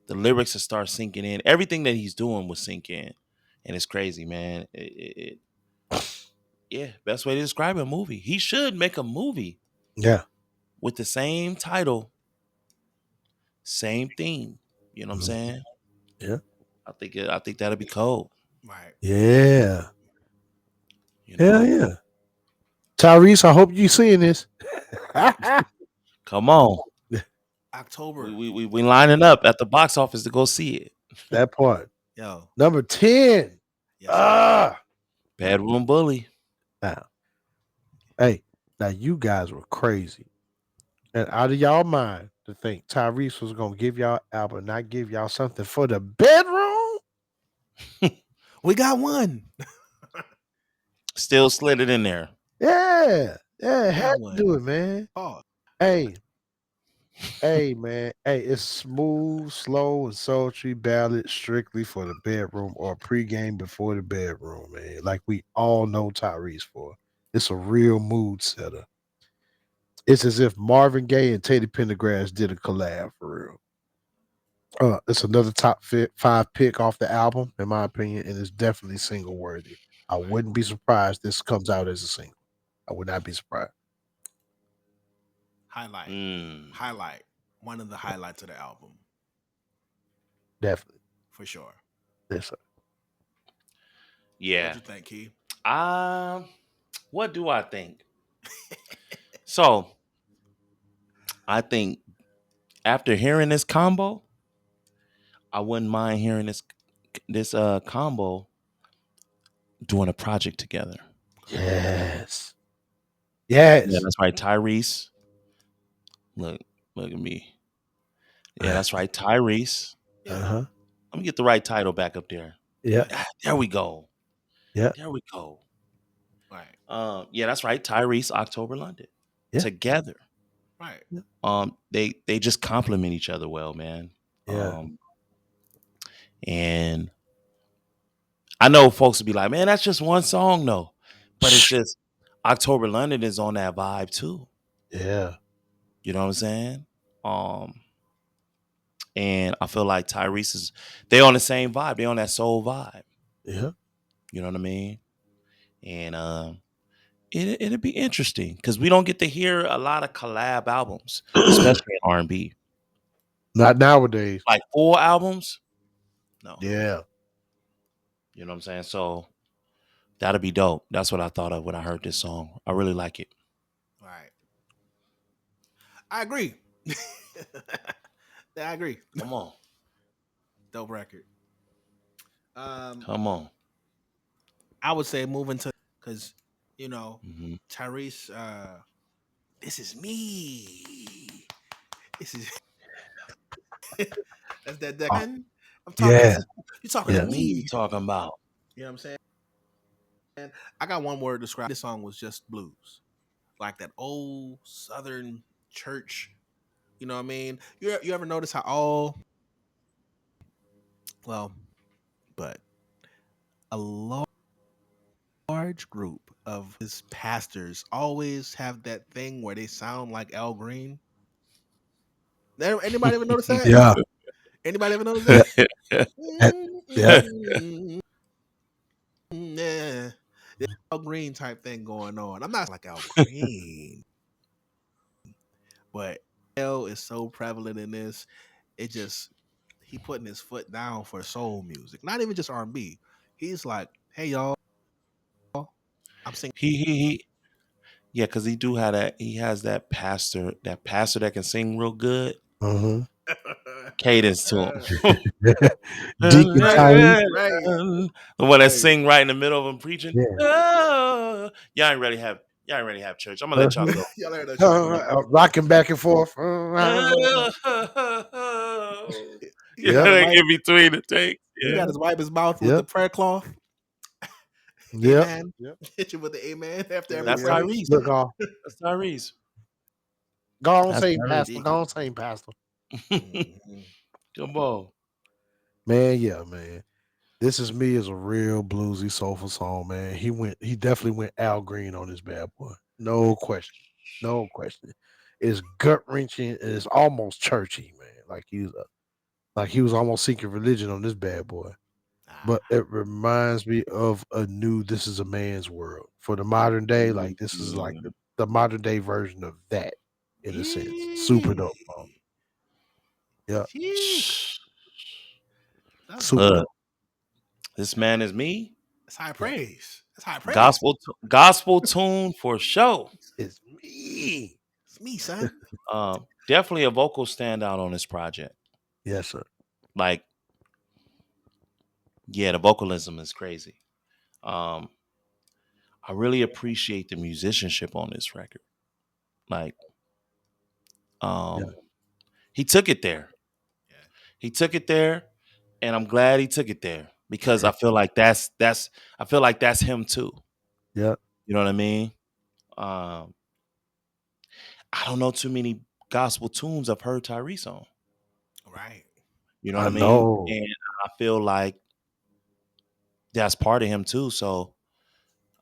The lyrics will start sinking in. Everything that he's doing will sink in, and it's crazy, man. Yeah, best way to describe a movie. He should make a movie yeah, with the same title, same theme. You know what I'm mhm, saying? yeah, I think that'll be cold. Right. yeah. You Hell know, yeah. Tyrese, I hope you seeing this. come on. We October. we we we lining up at the box office to go see it. That part. Yo. Number 10. Yes, sir. Ah. Bedroom Bully. Now, hey, now you guys were crazy. And out of y'all mind to think Tyrese was gonna give y'all album, not give y'all something for the bedroom. We got one. Still slid it in there. Yeah, yeah, We had got to one. do it, man. Oh, Hey, hey, man. Hey, it's smooth, slow, and sultry ballad strictly for the bedroom or pregame before the bedroom, man. Like we all know Tyrese for. It's a real mood setter. It's as if Marvin Gaye and Teddy Pendergrass did a collab for real. It's another five pick off the album, in my opinion, and it's definitely single worthy. I right. wouldn't be surprised this comes out as a single. I would not be surprised. Highlight. Mm, Highlight. One of the highlights of the album, Definitely. for sure. Yes, sir. What'd yeah. you think, Key? Um, what do I think? So I think after hearing this combo, I wouldn't mind hearing this combo doing a project together. Yes. Yeah, Yes. that's right. Tyrese. Look, look at me. Yeah, that's right. Tyrese. Uh Yeah. huh. Let me get the right title back up there. Yeah. There we go. Yeah. There we go. Right. Yeah, that's right. Tyrese, October, London, Yeah. together. Right. Yeah. They just complement each other well, man. Yeah. And I know folks will be like, man, that's just one song, though. But it's just October, London is on that vibe too. Yeah. You know what I'm saying? Um, and I feel like Tyrese is they on the same vibe. They on that soul vibe. Yeah. You know what I mean? And it'll be interesting because we don't get to hear a lot of collab albums, especially in R&B. Not nowadays. Like full albums, no. Yeah. You know what I'm saying? So That'd be dope. That's what I thought of when I heard this song. I really like it. Right. I agree. Yeah, I agree. Come on. Dope record. Um, Come on. I would say moving to because you know Hmm. Tyrese. This is me. This is that's that. Oh, Man, I'm talking. yeah, You talking to That's yeah, me you me? talking about. You know what I'm saying? I got one word to describe this song was just blues, like that old Southern church. You know what I mean? You ever notice how all well, but a large group of his pastors always have that thing where they sound like Al Green. Anybody ever notice that? yeah, Anybody ever notice yeah, that? eh, yeah. Yeah, the Al Green type thing going on. I'm not like Al Green, but L is so prevalent in this. It just he putting his foot down for soul music, not even just R&B. He's like, "Hey y'all, I'm singing." he yeah, because he do have that. He has that pastor that can sing real good. Hmm. Cadence to him. Deacon right, Tyrese. right, The one that right. sing right in the middle of him preaching. Yeah. Oh, y'all ain't ready to have church. I'm gonna let y'all go. Y'all heard that shit go. Rocking back and forth. Oh. He Yeah, got Yep, to like wipe. in between the takes. He Yeah. got to wipe his mouth with the yep, prayer cloth. yep, Amen. yep. Hit you with the amen after every That's Yeah. praise. Tyrese. Look off. That's Tyrese. Go on, That's sing, Tyrese. Pastor. Go Deacon. on, sing, Pastor. Mhm. Come on. Man, yeah, man. This is me is a real bluesy, soulful song, man. He definitely went Al Green on this bad boy. No question. No question. It's gut wrenching and it's almost churchy, man. Like he was almost seeking religion on this bad boy. But Ah, it reminds me of a new This Is a Man's World. For the modern day, like this is like Mm. the modern day version of that in a sense. Super yee. dope, song. Yeah, Yee. That's super good. Look, dope. this man is me. That's high Yeah. praise. That's high praise. Gospel tune for show. It's me. It's me, son. Definitely a vocal standout on this project. Yes, sir. Like, yeah, the vocalism is crazy. Um, I really appreciate the musicianship on this record. Like, Yeah. um, he took it there. Yeah. He took it there, and I'm glad he took it there because I feel like that's him too. Yeah. You know what I mean? Um, I don't know too many gospel tunes I've heard Tyrese on. Right. You know what I I mean? know. And I feel like that's part of him too. So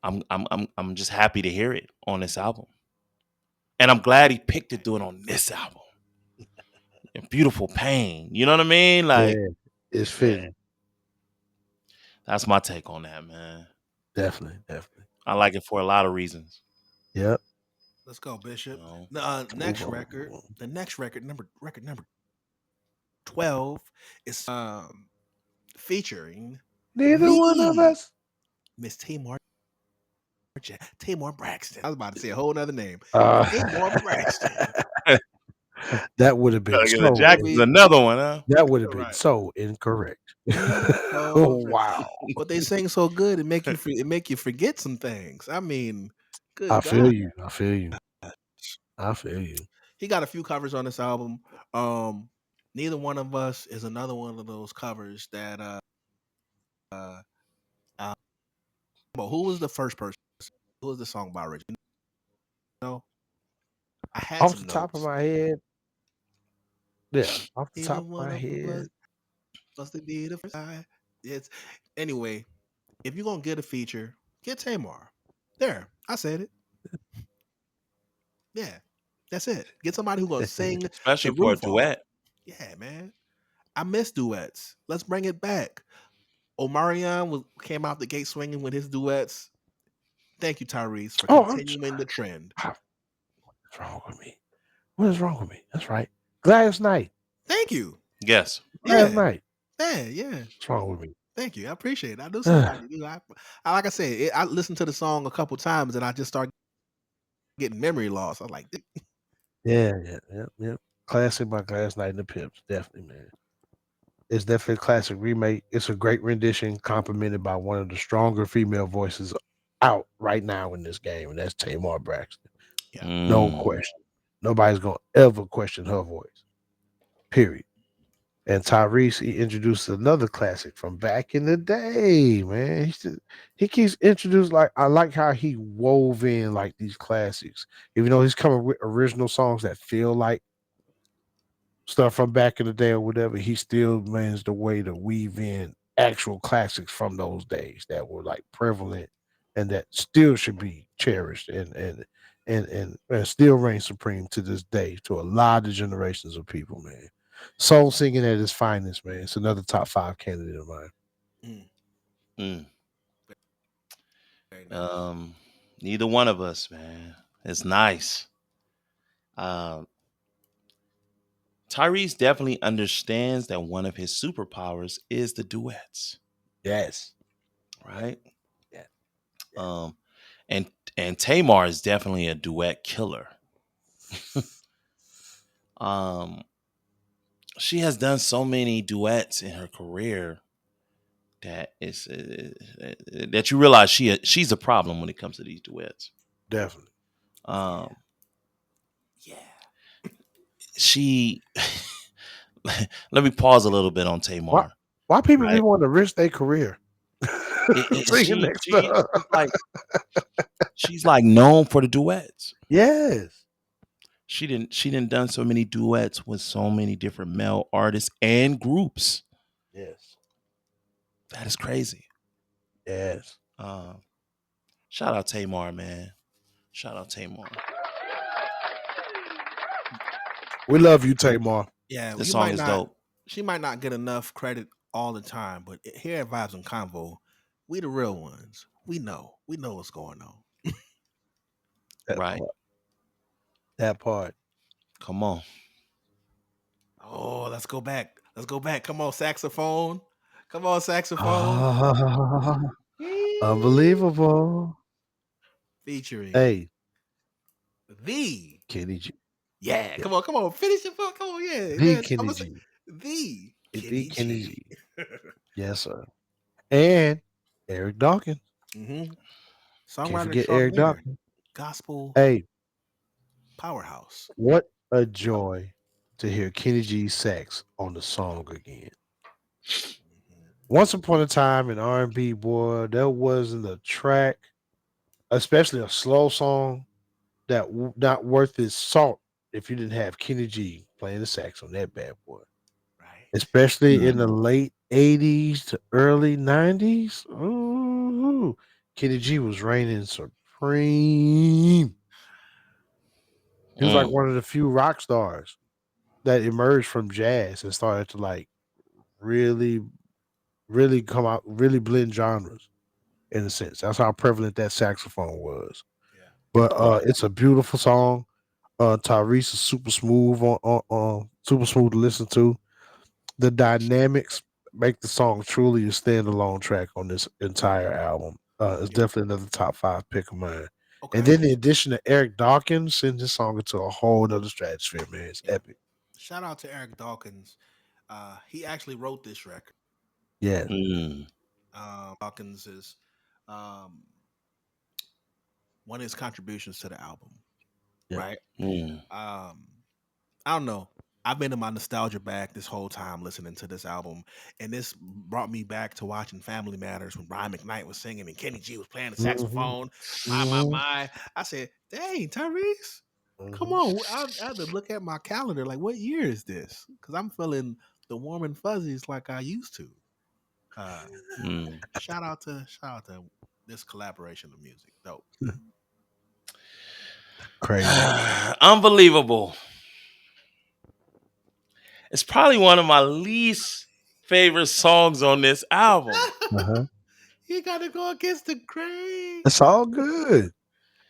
I'm just happy to hear it on this album. And I'm glad he picked to Right. do it on this album. Beautiful Pain. You know what I mean? Like, Yeah. It's yeah, fitting. that's my take on that, man. Definitely. Definitely. I like it for a lot of reasons. Yep. Let's go, You Bishop. know, Next record. The next record number 12 is featuring Neither one of the us. Miss Tamar Braxton. I was about to say a whole other name. Uh, Tamar Braxton. that would have been gotta get the so. Jackson's Baby. another one, huh? That would have been Right. so incorrect. So Oh, wow. but they sing so good it make you forget some things. I mean, I good feel God. you. I feel you. I feel you. He got a few covers on this album. Um, Neither One of Us is another one of those covers that uh, but who was the first person? Who was the song by originally? You know, I had Off some the top of notes. my head, yeah, off the Neither top of one my of us head, must be the first. It's anyway. If you're gonna get a feature, get Tamar. There, I said it. Yeah, that's it. Get somebody who's gonna sing Especially the for a roof off. duet. Yeah, man. I miss duets. Let's bring it back. Omarion came out the gate swinging with his duets. Thank you, Tyrese, for oh, continuing the trend. what's wrong with me? What is wrong with me? That's right. Gladys Knight. Thank you. Yes. Gladys Yeah, Knight. yeah, yeah. What's wrong with me? Thank you. I appreciate it. I knew somebody knew. Like I said, I listened to the song a couple times and I just started getting memory loss. I was like, Yeah, yeah, yeah, yeah. Classic by Glass Night and the Pips, definitely, man. It's definitely a classic remake. It's a great rendition, complimented by one of the stronger female voices out right now in this game, and that's Tamar Braxton. yeah. No Mm. question. Nobody's gonna ever question her voice. Period. And Tyrese, he introduced another classic from back in the day, man. He keeps introduced like I like how he wove in like these classics. Even though he's coming with original songs that feel like stuff from back in the day or whatever, he still managed the way to weave in actual classics from those days that were like prevalent and that still should be cherished and still reign supreme to this day to a lot of generations of people, man. Soul singing at its finest, man. It's another top five candidate of mine. Mm, Mm. very nice. Um, Neither one of us, man. It's nice. Um, Tyrese definitely understands that one of his superpowers is the duets, Yes. right? Yeah. Yeah. Um, and Tamar is definitely a duet killer. Um, she has done so many duets in her career that is that you realize she's a problem when it comes to these duets. Definitely. Yeah. Um, Yeah. she let me pause a little bit on Why Tamar, why people be right? wanting to risk their career singing She that stuff? she's like known for the duets. Yes. She didn't done so many duets with so many different male artists and groups. Yes. That is crazy. Yes. Um, Shout out Tamar, man. Shout out Tamar. We love you, Tamar. Yeah. This You song might is not. dope. She might not get enough credit all the time, but here at Vibes and Convo, we the real ones. We know. We know what's going on. That Right. part. That part. Come on. Oh, let's go back. Let's go back. Come on, saxophone. Come on, saxophone. Ah, Eee. unbelievable. Featuring Hey, the Kenny G. yeah. Yeah. Come on. Finish it. Come on, yeah. The Then I'm Kenny gonna say G. the The Kenny Kenny G. G. Yes, sir. And Eric Dawkins. Mm-hmm. Can't Songwriter forget Eric extraordinaire, Dawkins. gospel Hey, powerhouse. what a joy to hear Kenny G sax on the song again. Mhm. Once upon a time in R&B, boy, there wasn't a track, especially a slow song, not worth its salt if you didn't have Kenny G playing the sax on that bad boy. Right. Especially in Mm, the late 80s to early 90s. Ooh, Kenny G was reigning supreme. He was like mm, one of the few rock stars that emerged from jazz and started to like really, really come out, really blend genres in a sense. That's how prevalent that saxophone was. Yeah. But right. it's a beautiful song. Tyrese is super smooth super smooth to listen to. The dynamics make the song truly a standalone track on this entire album. It's Yeah. definitely another top five pick of mine. And Okay. then the addition of Eric Dawkins sends this song into a whole other stratosphere, man. It's Yeah. epic. Shout out to Eric Dawkins. He actually wrote this record. Yeah. Mm, Dawkins is um, one of his contributions to the album. Yeah. Right. mm, Um, I don't know. I've been in my nostalgia bag this whole time listening to this album, and this brought me back to watching Family Matters when Brian McKnight was singing and Kenny G was playing the Hmm. saxophone. Hmm. My! I said, "Dang, Tyrese, come Hmm. on!" I had to look at my calendar, like, what year is this? Because I'm feeling the warm and fuzzies like I used to. Uh, mm. shout out to this collaboration of music. Dope. Crazy. Unbelievable. It's probably one of my least favorite songs on this album. Uh-huh. You got to go against the grain. It's all good.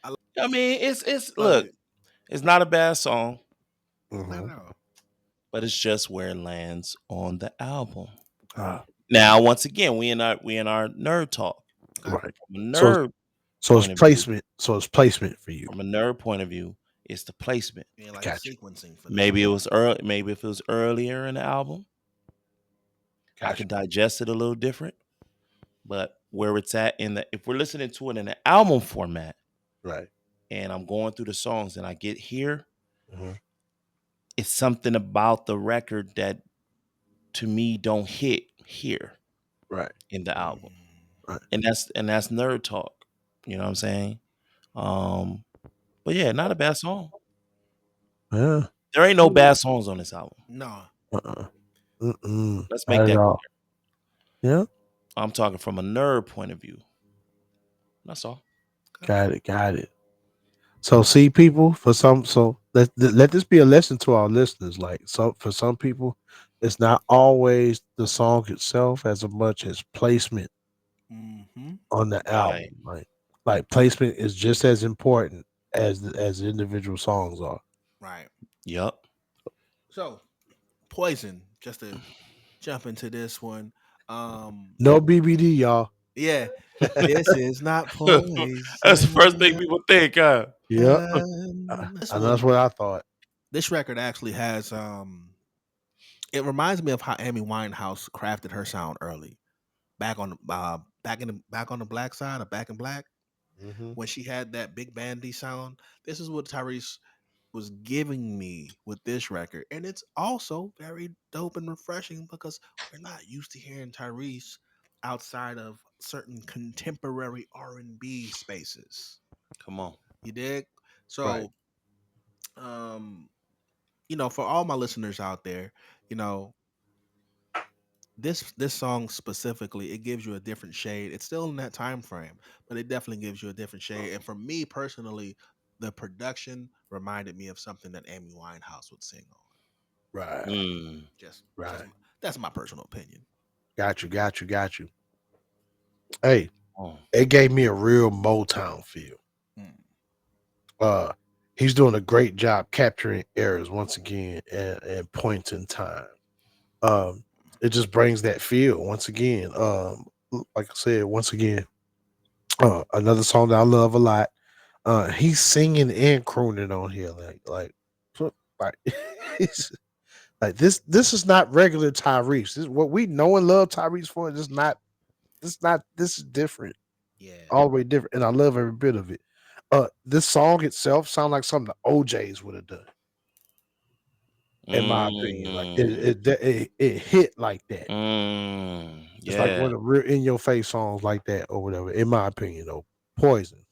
I I mean, it's love look, it. it's not a bad song, Not Hmm. at all. but it's just where it lands on the album. Okay. Now, once again, we in our nerd talk. Okay. Right. From a So nerd so it's point of view, placement. So it's placement for you. from a nerd point of view, it's the placement. Yeah, like the Got you. sequencing for this Maybe it one. was early. Maybe if it was earlier in the album, I Got could digest it a little different. But where it's at in the, if we're listening to it in the album format, you. Right. and I'm going through the songs and I get here, Hmm. it's something about the record that to me don't hit here Right. in the album. Mm. Right. And that's nerd talk. You know what I'm saying? Um, but yeah, not a bad song. Yeah. There ain't no bad songs on this album. No. Uh-uh. Mm-mm. Let's make Not at that all. Yeah. I'm talking from a nerd point of view. That's all. Okay. Got it. Got it. So see, people, for some, so let this be a lesson to our listeners. Like, so for some people, it's not always the song itself as much as placement Mm-hmm. on the Right. album. Like placement is just as important as the individual songs are. Right. Yup. So, Poison, just to jump into this one. No BBD, y'all. Yeah, this is not That's the first thing poison. people think, huh? Yeah, This and that's one, what I thought. this record actually has it reminds me of how Amy Winehouse crafted her sound early, back on the black side of Back in Black, Hmm. when she had that big bandy sound. This is what Tyrese was giving me with this record, and it's also very dope and refreshing because we're not used to hearing Tyrese outside of certain contemporary R&B spaces. Come on. You dig? Right, So, for all my listeners out there, you know, this song specifically, it gives you a different shade. It's still in that time frame, but it definitely gives you a different shade. And for me personally, the production reminded me of something that Amy Winehouse would sing on. right, Mm. Just right. that's my personal opinion. Got you, got you, got you. Hey, Oh. it gave me a real Motown feel. Mm. Uh, he's doing a great job capturing errors once again and points in time. Um, it just brings that feel once again. Like I said, once again, another song that I love a lot. He's singing and crooning on here, so- like it's like this. This is not regular Tyrese. This is what we know and love Tyrese for. This is not. This not. This is different, Yeah. all the way different, and I love every bit of it. This song itself sounds like something the OJ's would have done, in my opinion. Like Mm. it hit like that. It's like Yeah. one of the real in your face songs like that or whatever. In my opinion, though, Poison,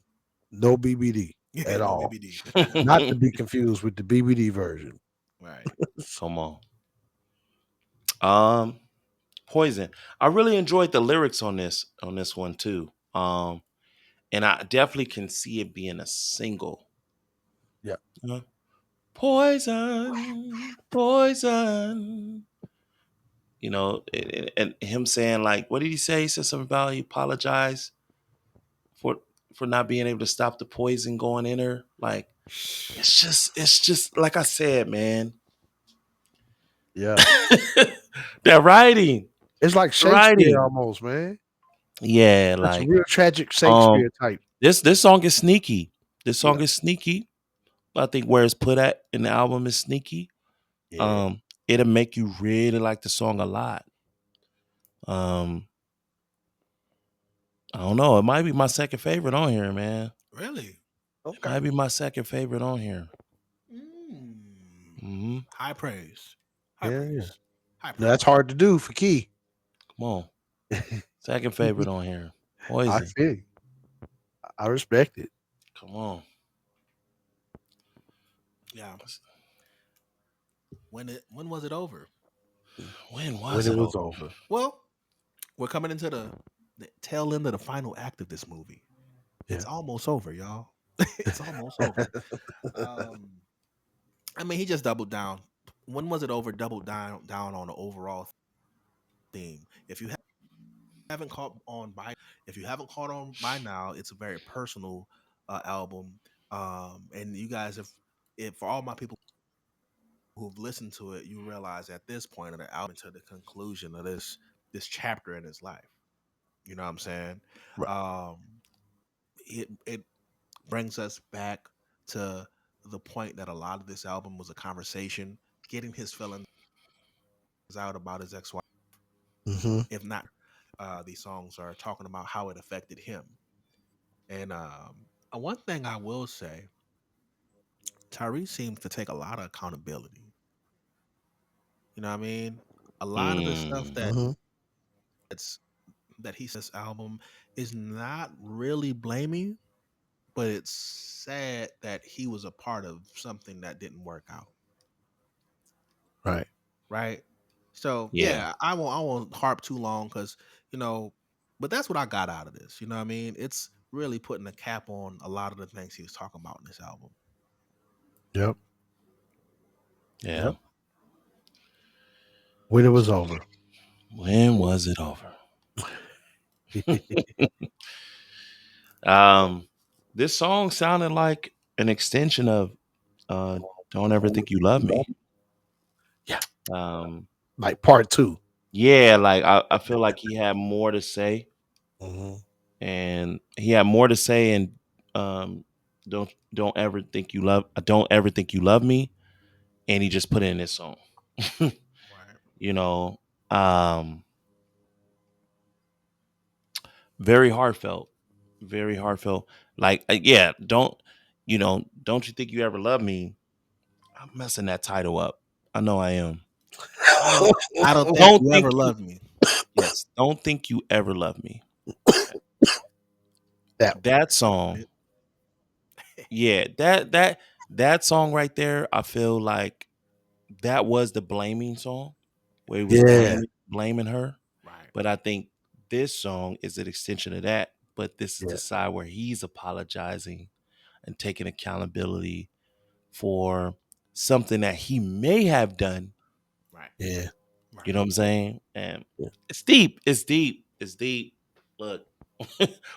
no BBD Yeah, at no all. BBD. Not to be confused with the BBD version. Right. Come on. Um, Poison. I really enjoyed the lyrics on this one too. And I definitely can see it being a single. Yeah. You know? Poison, poison. And him saying like, what did he say? He said something about he apologized for for not being able to stop the poison going in her. Like it's just like I said, man. Yeah. That writing, It's like the Shakespeare writing. almost, man. Yeah, That's a like real tragic um, Shakespeare type. this song is sneaky. This Yeah. song is sneaky. I think where it's put at in the album is sneaky. Yeah. Um, it'll make you really like the song a lot. Um, I don't know. It might be my second favorite on here, man. Really? It Okay. might be my second favorite on here. Mm. Hmm. High praise. High Yeah, yeah. praise. High No, that's praise. hard to do for Key. Come on, second favorite on here. I Poison. feel you. I respect it. Come on. Yeah. When was it over? When When was it it was over? over. Well, we're coming into the tail end of the final act of this movie. It's Yeah. almost over, y'all. It's almost over. Um, I mean, he just doubled down. When was it over? Doubled down on the overall theme. Haven't caught on by, if you haven't caught on by now, it's a very personal album. And you guys, if for all my people who've listened to it, you realize at this point of the album, to the conclusion of this this chapter in his life. You know what I'm saying? Right. Um, it brings us back to the point that a lot of this album was a conversation, getting his feelings out about his ex-wife. Mm-hmm. If not, these songs are talking about how it affected him. And one thing I will say, Tyrese seems to take a lot of accountability. You know what I mean? A lot of the stuff Mm. that Mm-hmm. that's that he says album is not really blaming, but it's sad that he was a part of something that didn't work out. Right. Right. So Yeah. yeah, I won't harp too long because you know, but that's what I got out of this. You know what I mean? It's really putting a cap on a lot of the things he was talking about in this album. Yep. Yeah. Yep. When it was over. When was it over? Yeah. Um, this song sounded like an extension of uh Don't Ever Think You Love Me. Um, Like part two. yeah, like I feel like he had more to say, Mm-hmm. and he had more to say and don't ever think you love don't ever think you love me, and he just put it in this song. Right. you know, um very heartfelt, very heartfelt. Like yeah, don't you think you ever love me? I'm messing that title up. I know I am. I don't. I don't think Don't you think ever you loved me. Yes, don't think you ever love me. That one. That song, yeah, that song right there, I feel like that was the blaming song where he was Yeah. blaming her. Right. But I think this song is an extension of that. But this is Yeah. the side where he's apologizing and taking accountability for something that he may have done. Right. Yeah. You Right. know what I'm saying? And Yeah. it's deep. It's deep. It's deep. Look,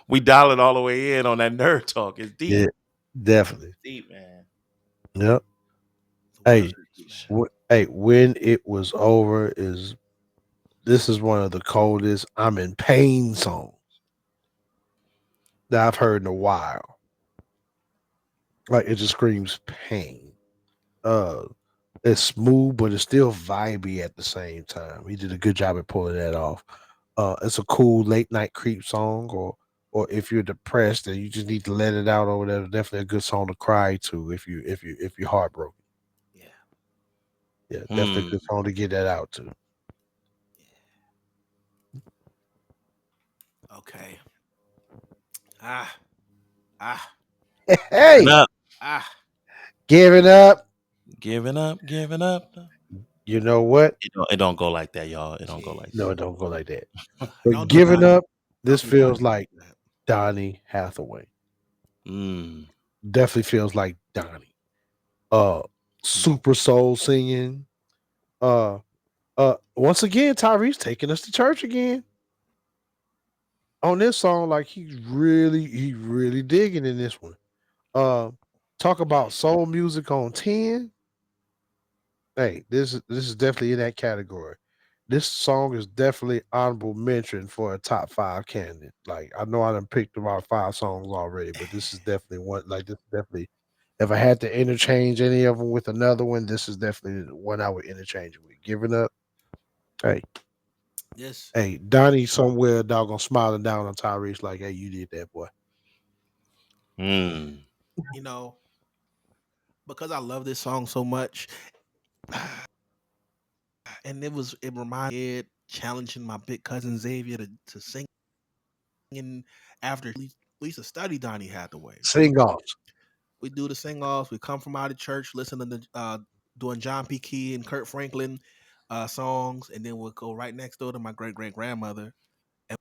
we dial it all the way in on that nerd talk. It's Yeah. deep. Definitely. Deep, man. Yep. The Hey, words, man. hey, when it was over is this is one of the coldest I'm in pain songs that I've heard in a while. Like it just screams pain. Uh it's smooth, but it's still vibey at the same time. He did a good job at pulling that off. It's a cool late night creep song, or if you're depressed and you just need to let it out or whatever, definitely a good song to cry to if you're heartbroken. Yeah. Yeah, definitely a Hmm. good song to get that out to. Yeah. Okay. Ah. Ah. Giving Hey, up. Ah. give it up. Giving up. Giving up. You know what? It don't go like that, y'all. It don't go like No, Jeez. it don't go like that. Don't But do giving Donnie. up, this Don't do Donnie feels like like that. Donnie Hathaway. that. Mm. Definitely feels like Donnie. Uh, Hmm. super soul singing. Uh, once again, Tyrese taking us to church again on this song. Like he really digging in this one. Uh, talk about soul music on 10. Hey, this is definitely in that category. This song is definitely honorable mention for a top five candidate. Like I know I done picked about five songs already, but this is definitely one. Like this is definitely, if I had to interchange any of them with another one, this is definitely the one I would interchange it with. Giving up. Hey, Yes. hey, Donnie somewhere doggone smiling down on Tyrese like, hey, you did that, boy. Mm. You know, because I love this song so much, and it reminded me of challenging my big cousin Xavier to sing in after we used to study Donny Hathaway. Sing offs. We do the sing offs. We come from out of church, listening to doing John P. Key and Kurt Franklin songs, and then we'll go right next door to my great great grandmother. And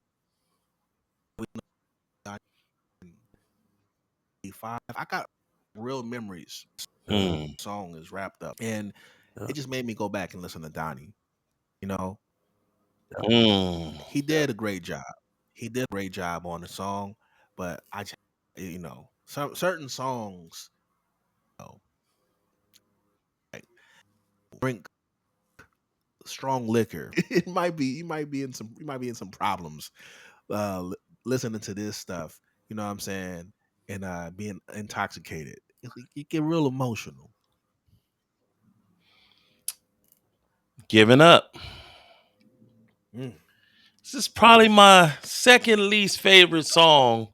we five. I got real memories. Uh, Mm. Song is wrapped up, and yeah, it just made me go back and listen to Donnie. You know, Mm. he did a great job. He did a great job on the song, but I, some certain songs, you know, like bring strong liquor. It might be you might be in some problems listening to this stuff. You know what I'm saying? And being intoxicated, you get real emotional. Giving up. Mm. This is probably my second least favorite song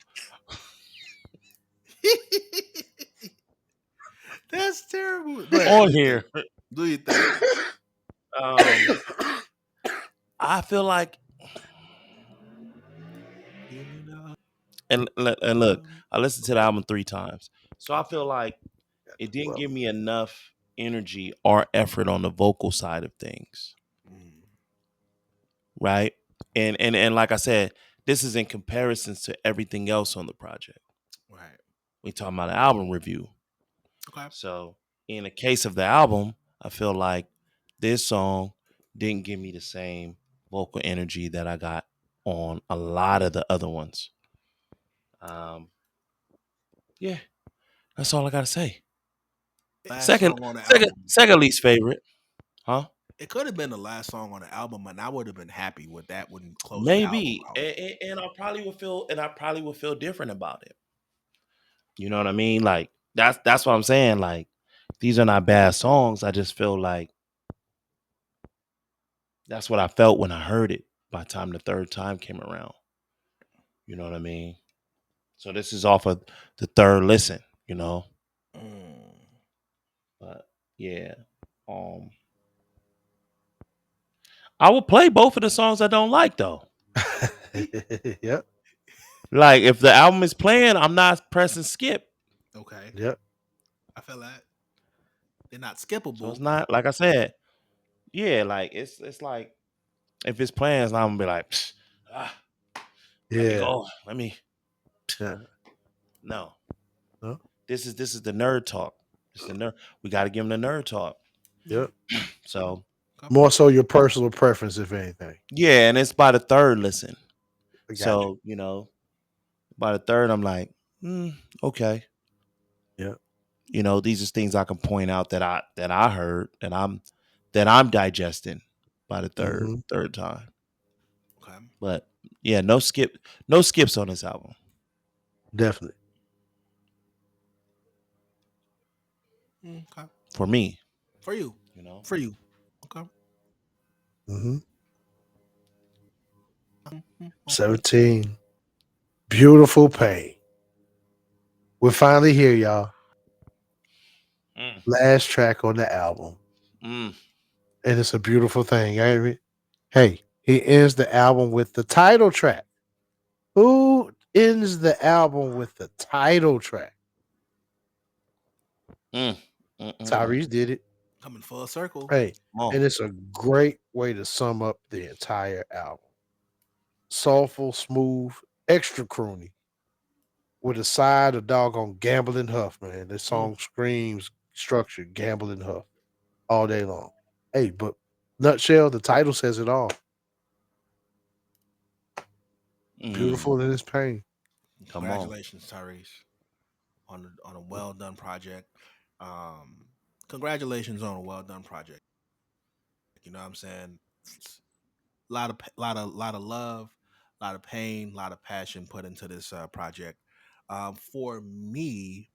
That's terrible. Go ahead. Do on your thing. here. Do your thing. Um, I feel like, Give me the and look, I listened to the album 3 times, so I feel like Got it two didn't of give 'em. me enough energy or effort on the vocal side of things, Mm, right? And like I said, this is in comparisons to everything else on the project. right. We talking about an album review. Okay. So in the case of the album, I feel like this song didn't give me the same vocal energy that I got on a lot of the other ones. Um, yeah, that's all I gotta say. Last Second, song on the second, album. second least favorite, huh? It could have been the last song on the album, and I would have been happy with that when closing the album Maybe, out. and I probably would feel different about it. You know what I mean? Like that's what I'm saying. Like these are not bad songs. I just feel like that's what I felt when I heard it. By the time the third time came around, you know what I mean. So this is off of the third listen, you know. Mm. But yeah, um, I will play both of the songs I don't like though. Yep. Like if the album is playing, I'm not pressing skip. Okay, Yep. I feel that they're not So it's skippable. not like I said. Yeah, like it's like if it's playing, I'm gonna be like, "Psh, ah, let me Yeah. go. Let me Yeah. no. No. This is the nerd talk. It's the nerd. We got to give them the nerd talk. Mm. Yep. So Okay. More so your personal preference, if anything. yeah, and it's by the third listen. I got you. So by the third, I'm like, okay. Yep. These are things I can point out that I heard that I'm digesting by the third Hmm. third time. Okay. But yeah, no skips on this album Definitely. Okay. for me. For you. You know, For you. Okay. Hmm. Okay. 17. Beautiful pain. We're finally here, y'all. mm, Last track on the album. mm, And it's a beautiful thing, ain't it? Hey, he ends the album with the title track. Who ends the album with the title track? mm, mm. Tyrese did it. Coming full circle. Hey, Come on, and it's a great way to sum up the entire album. Soulful, smooth, extra croony, with a side of doggone gambling huff, man. This Mm. song screams structure, gambling huff all day long. Hey, but nutshell, the title says it all. mm, Beautiful in its pain. come on. Congratulations, Tyrese, on a well done project. Um, Congratulations on a well done project. You know what I'm saying? Lot of love, a lot of pain, a lot of passion put into this project. For me,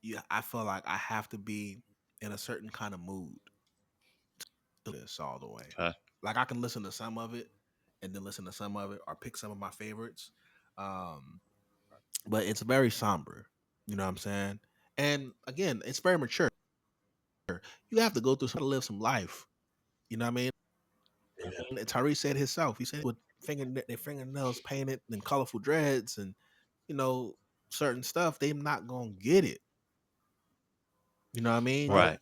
yeah, I feel like I have to be in a certain kind of mood to this all the way. Okay. Like I can listen to some of it and then listen to some of it or pick some of my favorites. Um, but it's very somber. You know what I'm saying? And again, it's very mature. You have to go through some to live some life. You know what I mean? Yeah. And Tyrese said himself. He said with their fingernails painted and colorful dreads and you know certain stuff, they're not gonna get it. You know what I mean? Right. Right.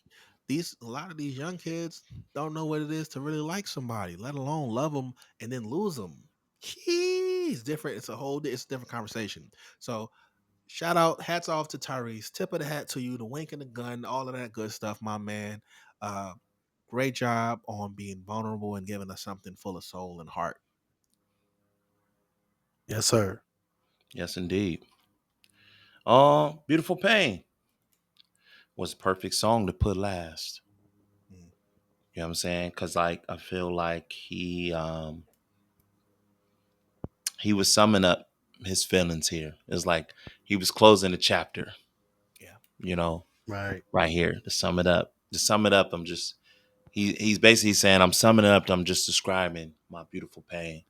These a lot of these young kids don't know what it is to really like somebody, let alone love them and then lose them. It's different. It's a different conversation. So shout out, hats off to Tyrese. Tip of the hat to you, the wink and the gun, all of that good stuff, my man. Uh, Great job on being vulnerable and giving us something full of soul and heart. Yes, sir. Yes, indeed. Beautiful pain was a perfect song to put last. Mm. You know what I'm saying? Cause like I feel like he was summing up his feelings here. It's like he was closing a chapter, Yeah. you know, Right. right here to sum it up. To sum it up, I'm just he's basically saying I'm summing it up. I'm just describing my beautiful pain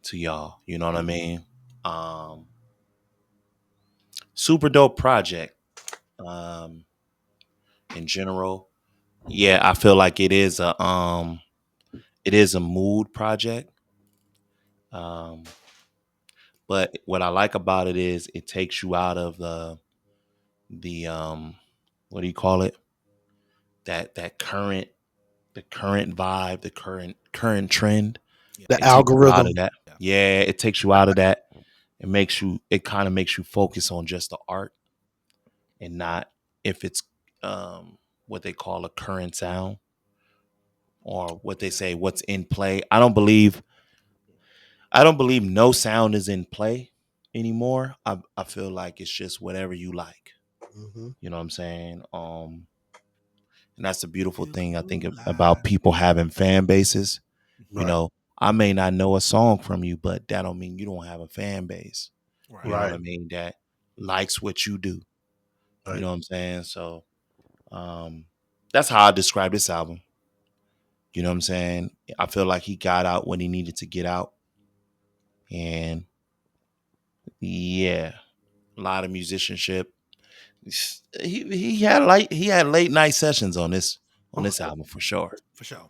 to y'all. You know what I mean? Um, Super dope project. Um, in general, yeah, I feel like it is a mood project. Um, but what I like about it is it takes you out of the what do you call it? That current vibe, the current trend. Yeah. The It takes you out of algorithm. that. Yeah. Yeah, it takes you out of that. It kind of makes you focus on just the art and not if it's what they call a current sound or what they Yeah. say what's in play. I don't believe no sound is in play anymore. I feel like it's just whatever you like. Hmm. You know what I'm saying? And that's the beautiful You thing I think about lie. people having fan bases. You Right. know, I may not know a song from you, but that don't mean you don't have a fan base. You Right. know what I Right. mean? That likes what you do. You Right. know what I'm saying? So um that's how I describe this album. You know what I'm saying? I feel like he got out when he needed to get out. And yeah, a lot of musicianship. He had late night sessions on Oh, this album for sure. For sure.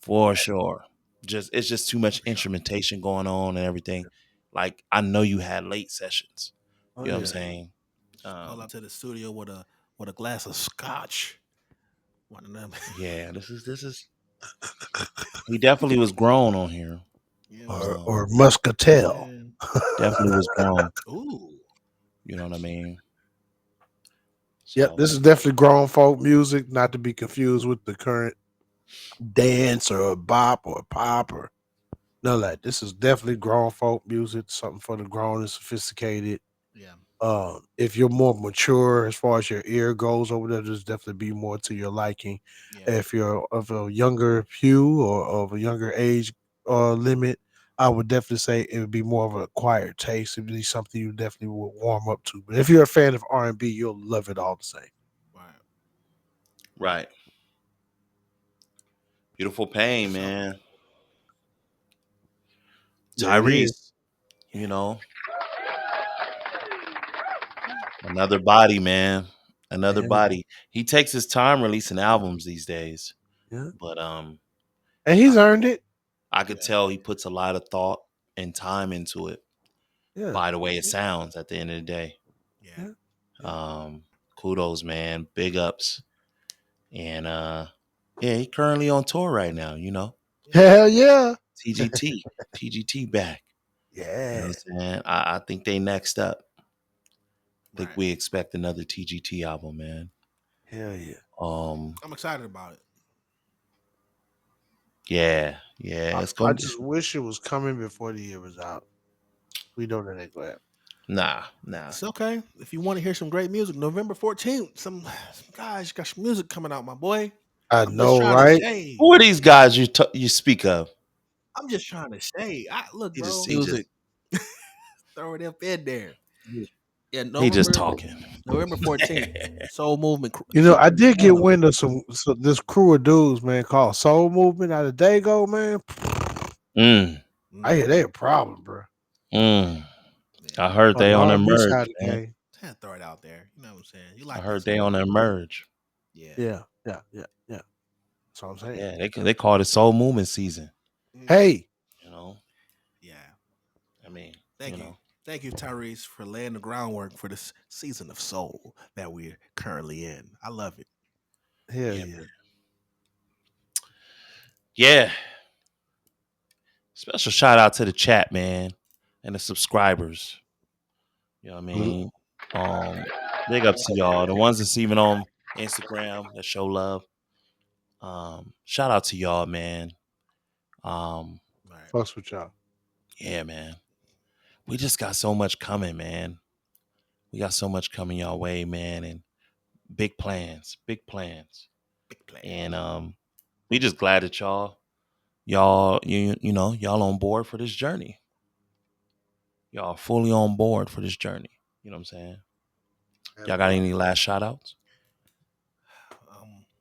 For sure. Just it's just too much For sure. instrumentation going on and everything. Like I know you had late sessions. oh You know what I'm yeah. saying? Pull Um, up to the studio with a glass of scotch. One of them. yeah, this is he definitely was grown on here. You know what I'm Or muscatel. saying? Definitely was grown. Ooh. You know what I mean? Yep, So this is definitely grown folk music, not to be confused with the current dance or a bop or pop or none of that. This is definitely grown folk music, something for the grown and sophisticated. Yeah. If you're more mature as far as your ear goes over there, there's definitely be more to your liking. Yeah. If you're of a younger hue or of a younger age limit, I would definitely say it would be more of an acquired taste. It would be something you definitely would warm up to. But if you're a fan of R&B, you'll love it all the same. Right. right. Beautiful For pain, sure. man. Yeah, it is. Tyrese, you know, another body, man. Another Yeah, body. He takes his time releasing albums these days. yeah. But And I, he's earned it. I could Yeah. tell he puts a lot of thought and time into it Yeah, by the way it sounds at the end of the day. Yeah. yeah, yeah. Um, Kudos, man. Big ups. And yeah, he currently on tour right now, you know. Yeah. Hell yeah. TGT. TGT back. You know Yeah. what I'm saying? I think they next up. I think Right. we expect another TGT album, man. Hell yeah. Um, I'm excited about it. yeah, yeah, it's I gonna be just wish it was coming before the year was out. We know that ain't gonna happen. nah. It's okay. If you want to hear some great music, November 14th, some guys got some music coming out, my boy. I I'm just know, trying to right? shade. Who are these guys you speak of? I'm just trying to shade. Look, He just bro. he just Music. Throw it up in there. Yeah, he just November talking. November 14th. Soul Movement You know, I featuring did get Gunna. wind of this crew of dudes, man, called Soul Movement out of Dago, man. Mm, I Mm, hear they a problem, bro. mm. yeah. I heard On they the on their R&B merge, side of the man. game. Just had to throw it out there. You know what I'm saying? You I like that heard they soul on their movement. merge. Yeah. Yeah, yeah, yeah, yeah. That's what I'm saying. Yeah, they called it Soul Movement season. Mm, Hey, You know, yeah. I mean, you Thank you. know, Thank you, Tyrese, for laying the groundwork for this season of soul that we're currently in. I love it. hell yeah, yeah. yeah. Special shout out to the chat, man, and the subscribers. You know what I Mm. mean? Um, Big ups to y'all. The ones that's even on Instagram that show love. Shout out to y'all, man. Um, Right. Fucks with y'all. yeah, man. We just got so much coming, man. We got so much coming y'all way, man, and big plans, big plans. Big And plans. We just glad that y'all on board for this journey. Y'all fully on board for this journey. You know what I'm saying? Y'all got any Absolutely. last shout outs?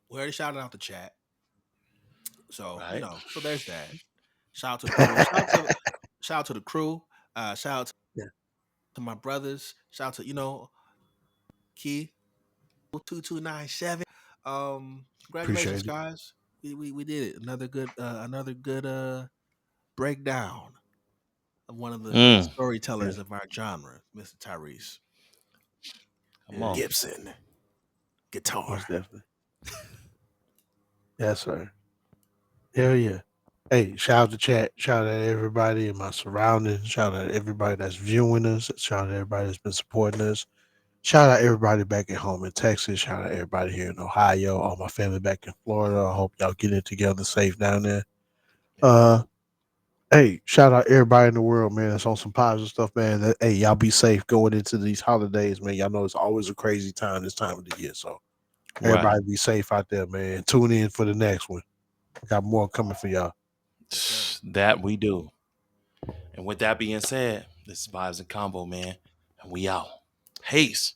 We already shouted out the chat, so Right. so there's that. Shout out to the crew. Shout out to the crew. Shout out Yeah, to my brothers. Shout out to Key 2297. Congratulations, appreciate it. guys. We did it. Another good breakdown of one of the great Mm, Yeah, storytellers of our genre, Mr. Tyrese come yeah, on. Gibson guitar. most definitely. Yes, sir. Hell yeah. Hey, shout out to chat. Shout out to everybody in my surroundings. Shout out to everybody that's viewing us. Shout out to everybody that's been supporting us. Shout out everybody back at home in Texas. Shout out everybody here in Ohio. All my family back in Florida. I hope y'all get it together safe down there. Yes, Uh, sir. hey, shout out everybody in the world, man. That's on some positive stuff, man. Hey, y'all be safe going into these holidays, man. Y'all know it's always a crazy time this time of the year. So Right. everybody be safe out there, man. Tune in for the next one. Got more coming for y'all. Yes, sir. That we do. And with that being said, this is Vibes and Combo, man. And we out. Peace.